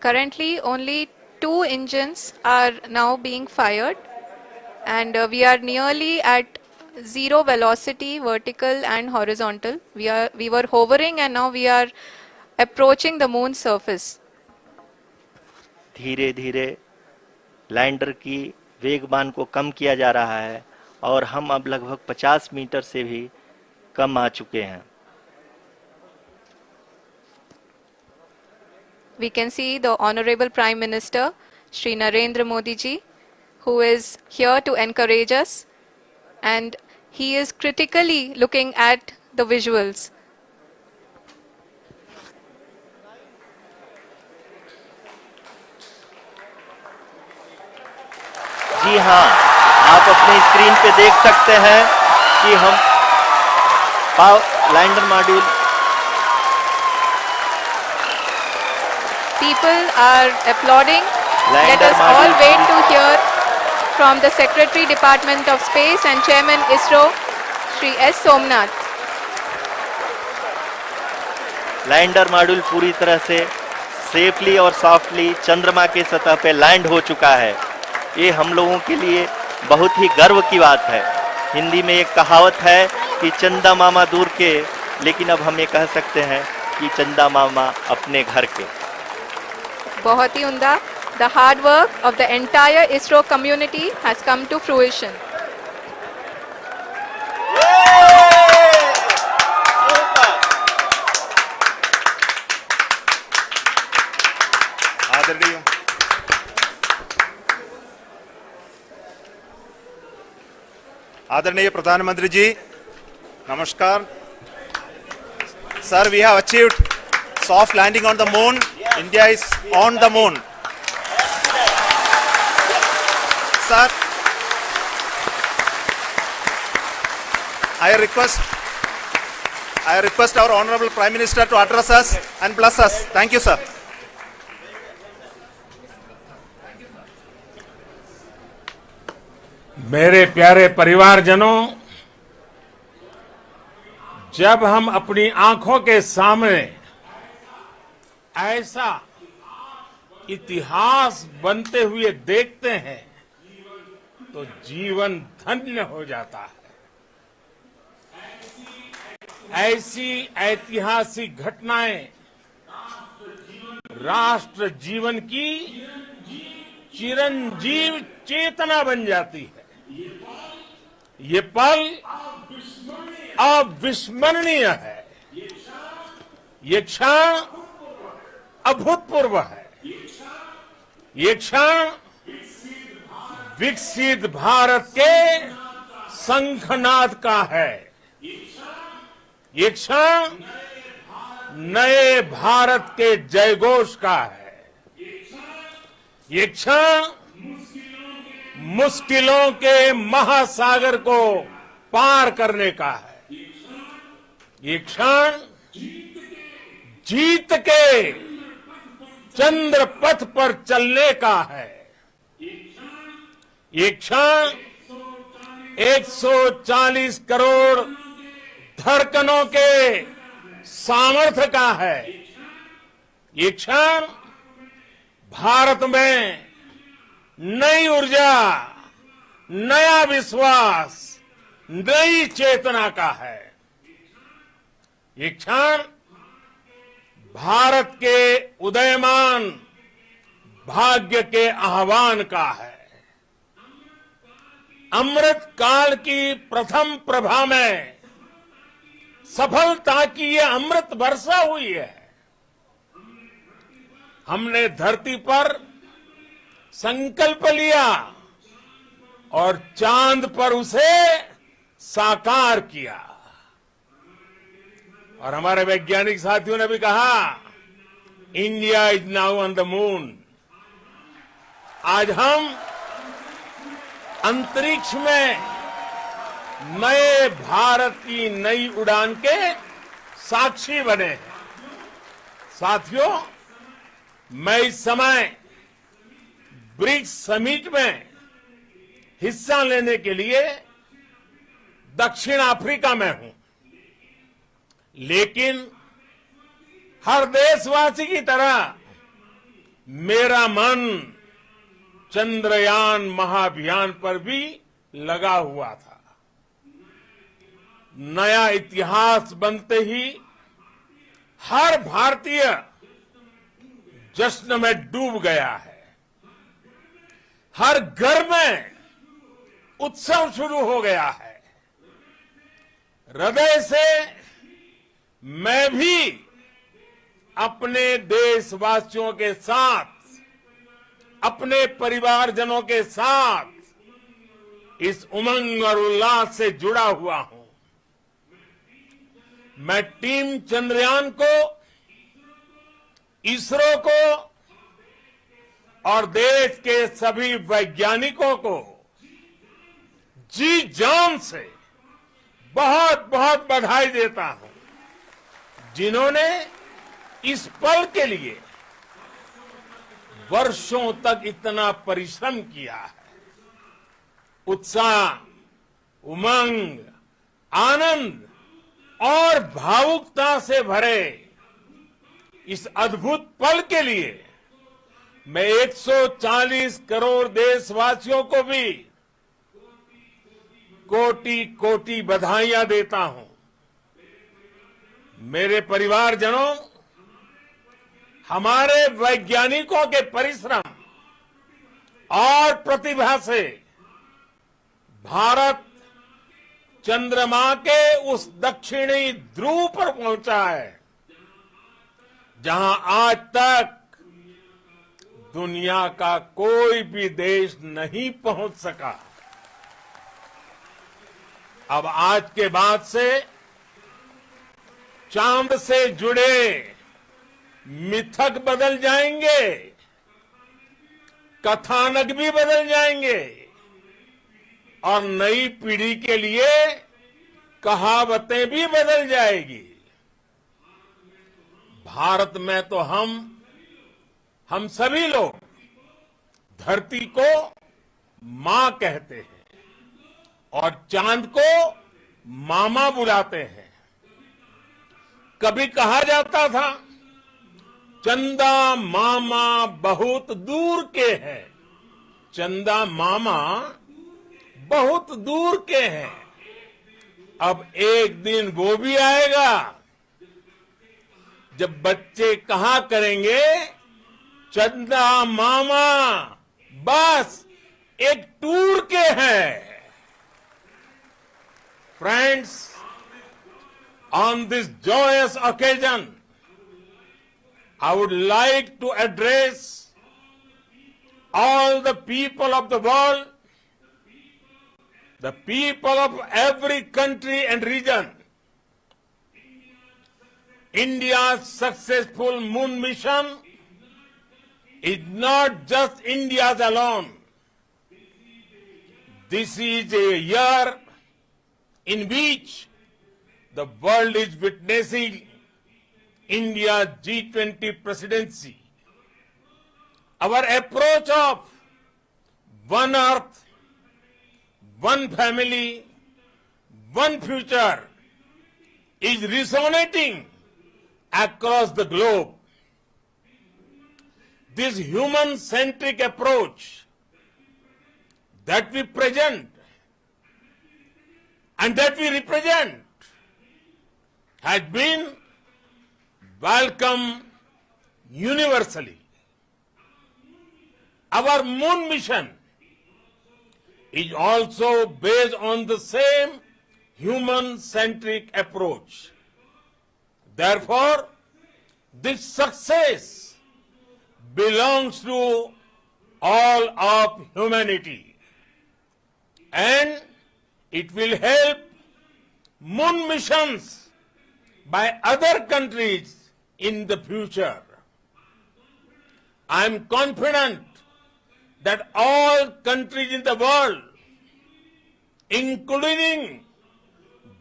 Currently, only two engines are now being fired, and we are nearly at zero velocity, vertical and horizontal. We were hovering, and now we are approaching the moon's surface. धीरे धीरे लैंडर की वेगमान को कम किया जा रहा है और हम अब लगभग 50 मीटर से भी कम आ चुके हैं। We can see the Honorable Prime Minister, Shri Narendra Modi ji, who is here to encourage us, and he is critically looking at the visuals. जी हाँ, आप अपने स्क्रीन पे देख सकते हैं कि हम lander module People are applauding. Let Lander us all module wait to hear from the Secretary Department of Space and Chairman ISRO, Shri S. Somnath. Lander module पूरी तरह से सेफली और सॉफ्टली चंद्रमा के सतह पे लैंड हो चुका है। ये हम लोगों के लिए बहुत ही गर्व की बात है। हिंदी में एक कहावत है कि चंदा मामा दूर के, लेकिन अब हम ये कह सकते हैं कि चंदा मामा अपने घर के। बहुत ही उम्दा. The hard work of the entire ISRO community has come to fruition. आदरणीय आदरणीय प्रधानमंत्री जी, नमस्कार। Sir, we have achieved soft landing on the moon. India is on the moon. Sir, I request our Honorable Prime Minister to address us and bless us. Thank you, sir. मेरे प्यारे परिवारजनों, जब हम अपनी आंखों के सामने ऐसा इतिहास बनते हुए देखते हैं तो जीवन धन्य हो जाता है। ऐसी ऐतिहासिक घटनाएं राष्ट्र जीवन की चिरंजीव चेतना बन जाती है। ये पल अविस्मरणीय है। ये क्षण अभूतपूर्व है। ये क्षण विकसित भारत के शंखनाद का है। ये क्षण नए भारत के जयघोष का है। ये क्षण मुश्किलों के महासागर को पार करने का है। ये क्षण जीत के चंद्र पथ पर चलने का है। ये क्षण 140 करोड़ धड़कनों के सामर्थ्य का है। ये क्षण भारत में नई ऊर्जा, नया विश्वास, नई चेतना का है। ये क्षण भारत के उदयमान भाग्य के आह्वान का है। अमृत काल की प्रथम प्रभा में सफलता की ये अमृत वर्षा हुई है। हमने धरती पर संकल्प लिया और चांद पर उसे साकार किया। और हमारे वैज्ञानिक साथियों ने भी कहा, India is now on the moon. आज हम अंतरिक्ष में नए भारत की नई उड़ान के साक्षी बने हैं। साथियों, मैं इस समय ब्रिक्स समिट में हिस्सा लेने के लिए दक्षिण अफ्रीका में हूं, लेकिन हर देशवासी की तरह मेरा मन चंद्रयान महाअभियान पर भी लगा हुआ था। नया इतिहास बनते ही हर भारतीय जश्न में डूब गया है। हर घर में उत्सव शुरू हो गया है। हृदय से मैं भी अपने देशवासियों के साथ, अपने परिवारजनों के साथ इस उमंग और उल्लास से जुड़ा हुआ हूं। मैं टीम चंद्रयान को, इसरो को और देश के सभी वैज्ञानिकों को जी जान से बहुत बहुत बधाई देता हूं, जिन्होंने इस पल के लिए वर्षों तक इतना परिश्रम किया है। उत्साह, उमंग, आनंद और भावुकता से भरे इस अद्भुत पल के लिए मैं 140 करोड़ देशवासियों को भी कोटि कोटि बधाइयां देता हूं। मेरे परिवारजनों, हमारे वैज्ञानिकों के परिश्रम और प्रतिभा से भारत चंद्रमा के उस दक्षिणी ध्रुव पर पहुंचा है, जहां आज तक दुनिया का कोई भी देश नहीं पहुंच सका। अब आज के बाद से चांद से जुड़े मिथक बदल जाएंगे, कथानक भी बदल जाएंगे और नई पीढ़ी के लिए कहावतें भी बदल जाएगी। भारत में तो हम सभी लोग धरती को मां कहते हैं और चांद को मामा बुलाते हैं। कभी कहा जाता था, चंदा मामा बहुत दूर के हैं। चंदा मामा बहुत दूर के हैं। अब एक दिन वो भी आएगा जब बच्चे कहा करेंगे, चंदा मामा बस एक टूर के हैं। Friends, on this joyous occasion, I would like to address all the people of the world, the people of every country and region. India's successful moon mission is not just India's alone. This is a year in which the world is witnessing India's G20 presidency. Our approach of one earth, one family, one future is resonating across the globe. This human-centric approach that we present and that we represent has been welcomed universally. Our moon mission is also based on the same human-centric approach. Therefore, this success belongs to all of humanity, and it will help moon missions by other countries in the future. I am confident that all countries in the world, including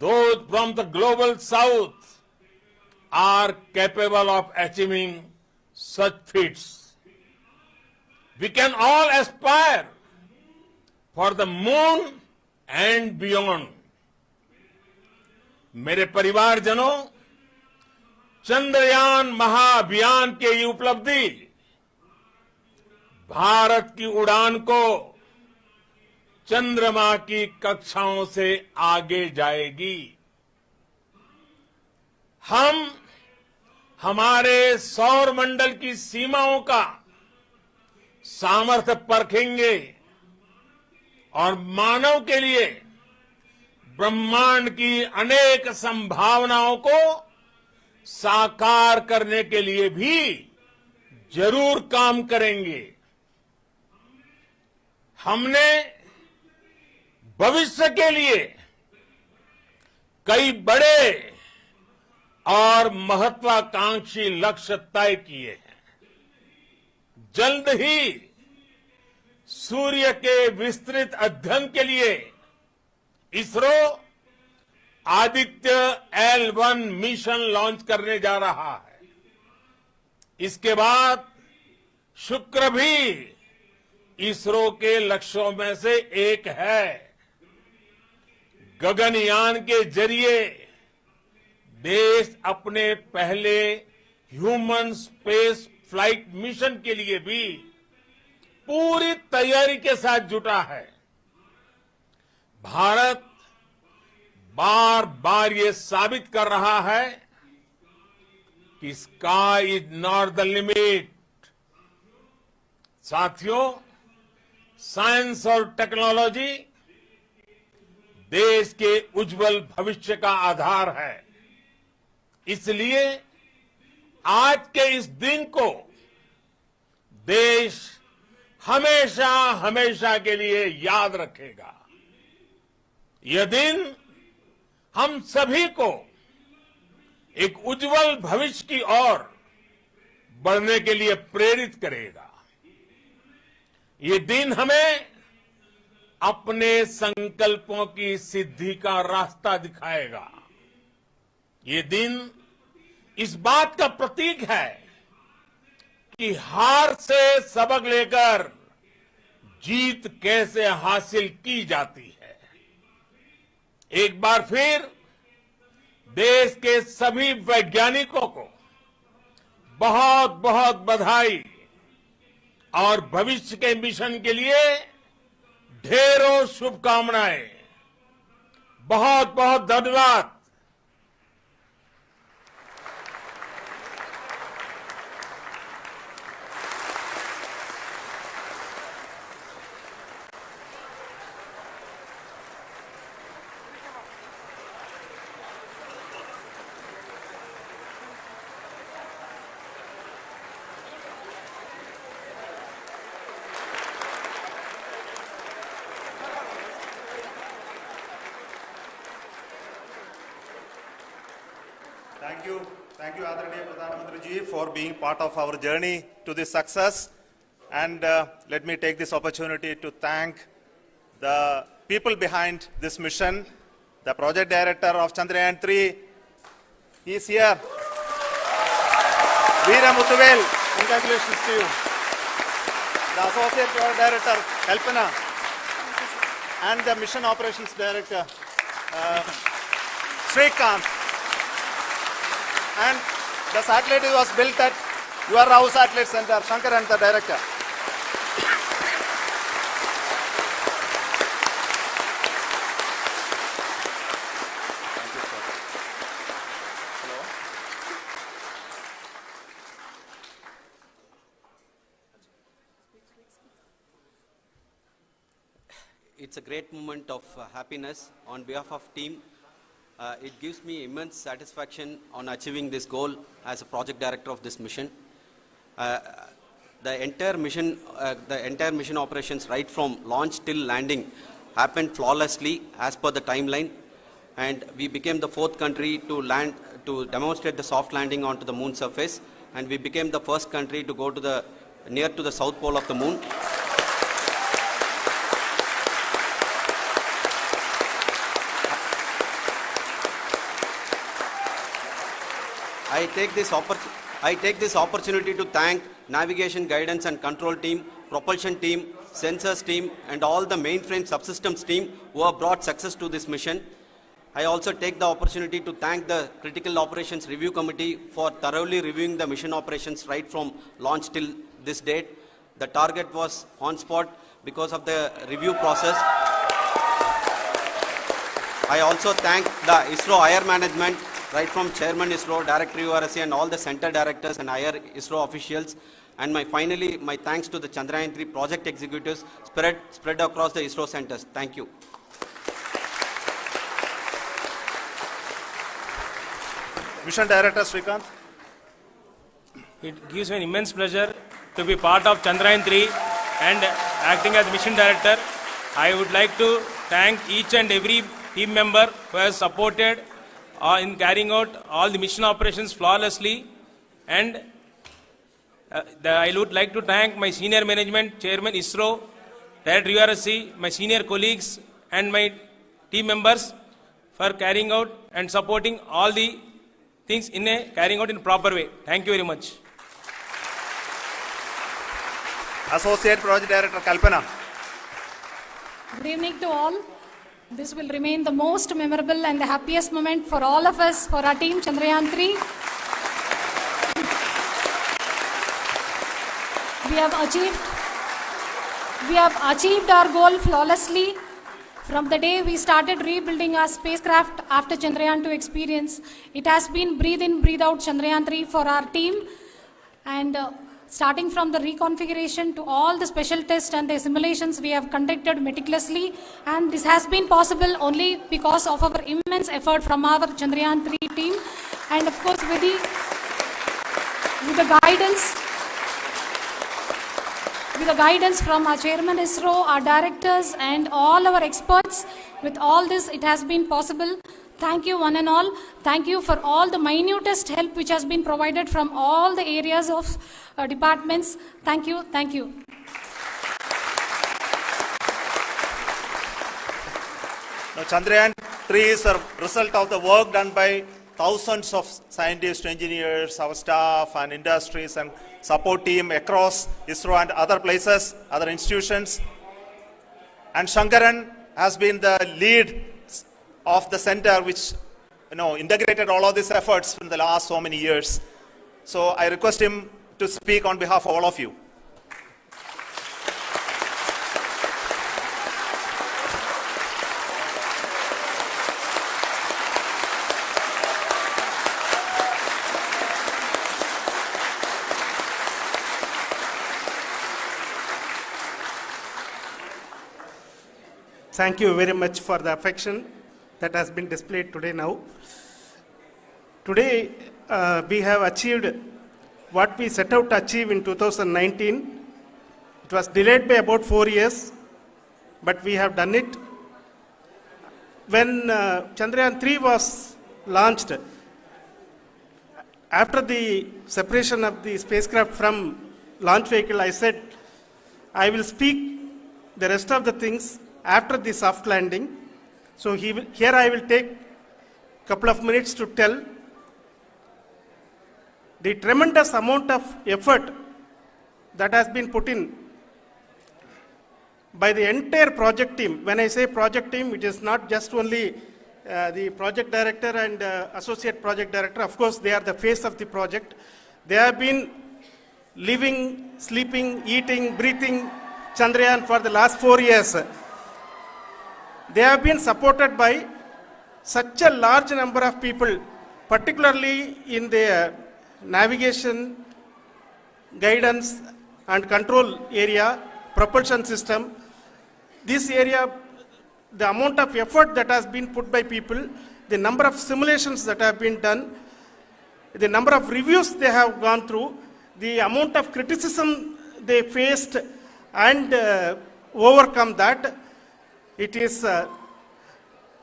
those from the global south, are capable of achieving such feats. we can all aspire for the moon and beyond. मेरे परिवारजनों, चंद्रयान महाअभियान के ये उपलब्धि भारत की उड़ान को चंद्रमा की कक्षाओं से आगे जाएगी। हम हमारे सौर मंडल की सीमाओं का सामर्थ्य परखेंगे और मानव के लिए ब्रह्मांड की अनेक संभावनाओं को साकार करने के लिए भी जरूर काम करेंगे। हमने भविष्य के लिए कई बड़े और महत्वाकांक्षी लक्ष्य तय किए हैं। जल्द ही सूर्य के विस्तृत अध्ययन के लिए ISRO Aditya L1 mission launch करने जा रहा है। इसके बाद शुक्र भी इसरो के लक्ष्यों में से एक है। गगनयान के जरिए देश अपने पहले ह्यूमन स्पेस फ्लाइट मिशन के लिए भी पूरी तैयारी के साथ जुटा है। भारत बार बार ये साबित कर रहा है कि sky is not the limit. साथियों, साइंस और टेक्नोलॉजी देश के उज्जवल भविष्य का आधार है। इसलिए आज के इस दिन को देश हमेशा हमेशा के लिए याद रखेगा। यह दिन हम सभी को एक उज्जवल भविष्य की ओर बढ़ने के लिए प्रेरित करेगा। ये दिन हमें अपने संकल्पों की सिद्धि का रास्ता दिखाएगा। ये दिन इस बात का प्रतीक है कि हार से सबक लेकर जीत कैसे हासिल की जाती है। एक बार फिर देश के सभी वैज्ञानिकों को बहुत बहुत बधाई और भविष्य के मिशन के लिए ढेरों शुभकामनाएं। बहुत बहुत धन्यवाद। Thank you, Adaraniya Pradhan Mantri ji, for being part of our journey to this success. And let me take this opportunity to thank the people behind this mission. The project director of Chandrayaan 3, he is here. Veera Muthuvel, congratulations to you. The associate project director, Kalpana, and the mission operations director, Srikanth. And the satellite was built at your house satellite center, Shankar, and the director. Thank you, sir. Hello. It's a great moment of happiness on behalf of team. It gives me immense satisfaction on achieving this goal as a project director of this mission. The entire mission operations, right from launch till landing, happened flawlessly as per the timeline, and we became the 4th country to demonstrate the soft landing onto the moon surface, and we became the first country to go to near to the south pole of the moon. I take this opportunity to thank navigation, guidance and control team, propulsion team, sensors team, and all the mainframe subsystems team who have brought success to this mission. I also take the opportunity to thank the Critical Operations Review Committee for thoroughly reviewing the mission operations right from launch till this date. The target was on spot because of the review process. I also thank the ISRO higher management, right from Chairman ISRO, Director URSC, and all the center directors and higher ISRO officials. And finally, my thanks to the Chandrayaan-3 project executives spread across the ISRO centers. Thank you. Mission Director Srikanth. It gives me an immense pleasure to be part of Chandrayaan-3 and acting as mission director. I would like to thank each and every team member who has supported in carrying out all the mission operations flawlessly. And I would like to thank my senior management, Chairman ISRO, Director URSC, my senior colleagues and my team members for carrying out and supporting all the things carrying out in a proper way. Thank you very much. Associate Project Director Kalpana. Good evening to all. This will remain the most memorable and the happiest moment for all of us, for our team Chandrayaan-3. We have achieved our goal flawlessly. From the day we started rebuilding our spacecraft after Chandrayaan-2 experience, it has been breathe in, breathe out Chandrayaan-3 for our team. And starting from the reconfiguration to all the special tests and the simulations we have conducted meticulously, and this has been possible only because of our immense effort from our Chandrayaan-3 team, and of course with the guidance from our Chairman ISRO, our directors and all our experts. With all this, it has been possible. Thank you one and all. Thank you for all the minutest help which has been provided from all the areas of departments. Thank you. Thank you. Now, Chandrayaan-3 is a result of the work done by thousands of scientists, engineers, our staff and industries and support team across ISRO and other places, other institutions. And Shankaran has been the lead of the center which integrated all of these efforts in the last so many years. So I request him to speak on behalf of all of you. Thank you very much for the affection that has been displayed today now. Today, we have achieved what we set out to achieve in 2019. It was delayed by about 4 years, but we have done it. When Chandrayaan-3 was launched, after the separation of the spacecraft from launch vehicle, I said, I will speak the rest of the things after the soft landing. So here I will take a couple of minutes to tell the tremendous amount of effort that has been put in by the entire project team. When I say project team, it is not just only the project director and associate project director. Of course, they are the face of the project. They have been living, sleeping, eating, breathing Chandrayaan for the last 4 years. They have been supported by such a large number of people, particularly in the navigation, guidance and control area, propulsion system. This area, the amount of effort that has been put by people, the number of simulations that have been done, the number of reviews they have gone through, the amount of criticism they faced and overcome that. It is,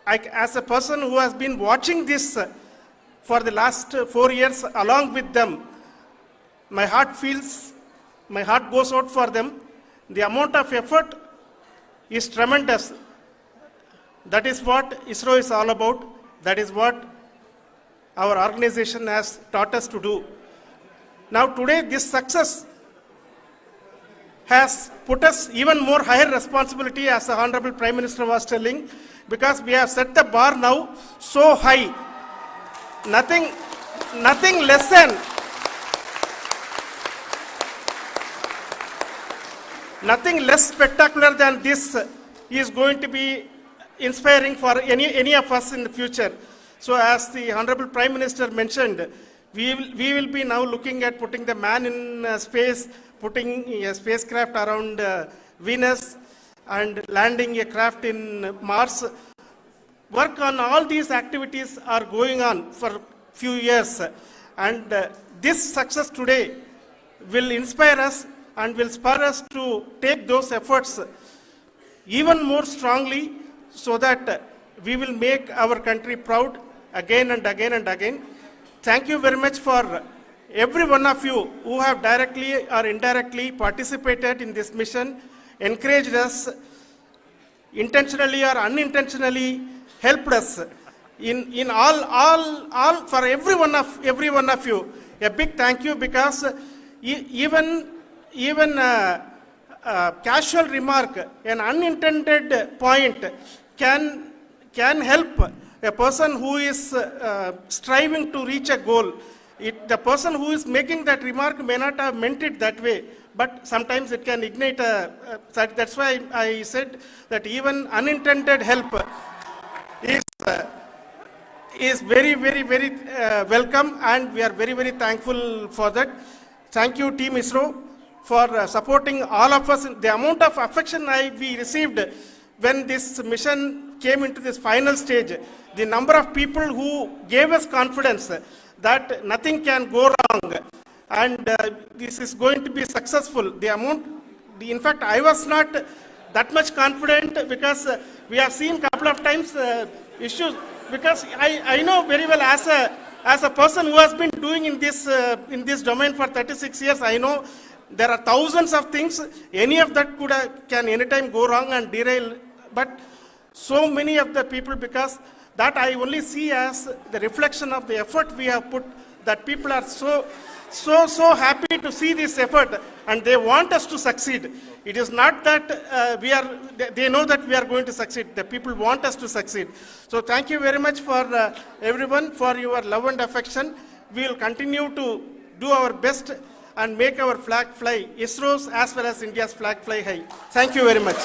as a person who has been watching this for the last 4 years along with them, my heart goes out for them. The amount of effort is tremendous. That is what ISRO is all about. That is what our organization has taught us to do. Now today this success has put us even more higher responsibility, as the Honorable Prime Minister was telling, because we have set the bar now so high. Nothing less spectacular than this is going to be inspiring for any of us in the future. So as the Honorable Prime Minister mentioned, we will be now looking at putting the man in space, putting a spacecraft around Venus, and landing a craft in Mars. Work on all these activities are going on for few years, and this success today will inspire us and will spur us to take those efforts even more strongly, so that we will make our country proud again and again and again. Thank you very much for every one of you who have directly or indirectly participated in this mission, encouraged us, intentionally or unintentionally helped us in all for every one of you. A big thank you, because even casual remark, an unintended point can help a person who is striving to reach a goal. The person who is making that remark may not have meant it that way, but sometimes it can ignite that's why I said that even unintended help is very, very, very welcome, and we are very, very thankful for that. Thank you, Team ISRO, for supporting all of us. The amount of affection we received when this mission came into this final stage, the number of people who gave us confidence that nothing can go wrong and this is going to be successful. In fact, I was not that much confident, because we have seen couple of times issues, because I know very well as a person who has been doing in this domain for 36 years, I know there are thousands of things. Any of that can anytime go wrong and derail. But so many of the people, because that I only see as the reflection of the effort we have put, that people are so happy to see this effort and they want us to succeed. It is not that they know that we are going to succeed. The people want us to succeed. So thank you very much for everyone for your love and affection. We will continue to do our best and make our flag fly, ISRO's as well as India's flag fly high. Thank you very much.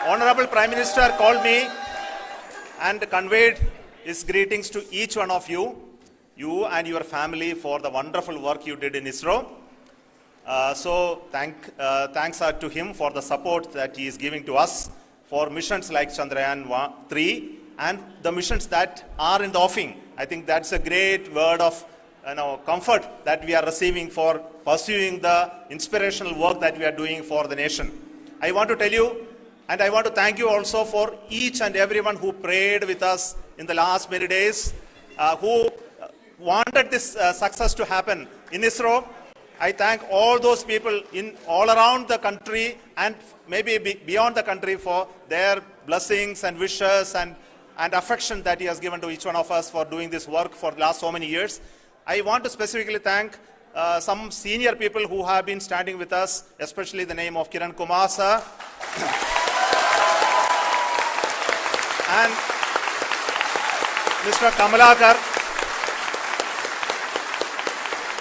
Honorable Prime Minister called me and conveyed his greetings to each one of you and your family, for the wonderful work you did in ISRO. So thanks are to him for the support that he is giving to us for missions like Chandrayaan 3 and the missions that are in the offing. I think that's a great word of comfort that we are receiving for pursuing the inspirational work that we are doing for the nation. I want to tell you, and I want to thank you also for each and everyone who prayed with us in the last many days, who wanted this success to happen in ISRO. I thank all those people all around the country and maybe beyond the country for their blessings and wishes and affection that he has given to each one of us for doing this work for the last so many years. I want to specifically thank some senior people who have been standing with us, especially the name of Kiran Kumar sir and Mr. Kamalakar,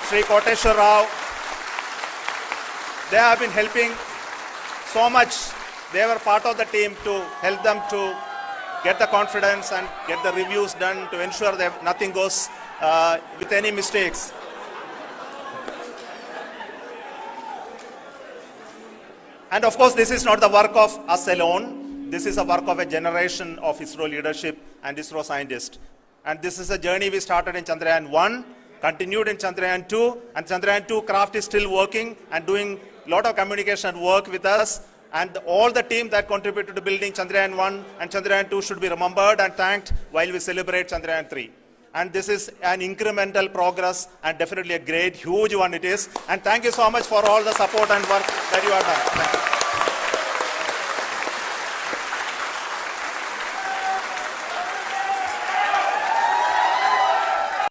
Sri Koteshwar Rao. They have been helping so much. They were part of the team to help them to get the confidence and get the reviews done to ensure that nothing goes with any mistakes. And of course, this is not the work of us alone. This is a work of a generation of ISRO leadership and ISRO scientists. And this is a journey we started in Chandrayaan 1, continued in Chandrayaan 2, and Chandrayaan 2 craft is still working and doing a lot of communication work with us. And all the team that contributed to building Chandrayaan 1 and Chandrayaan 2 should be remembered and thanked while we celebrate Chandrayaan 3. And this is an incremental progress and definitely a great, huge one it is. And thank you so much for all the support and work that you have done. Thank you.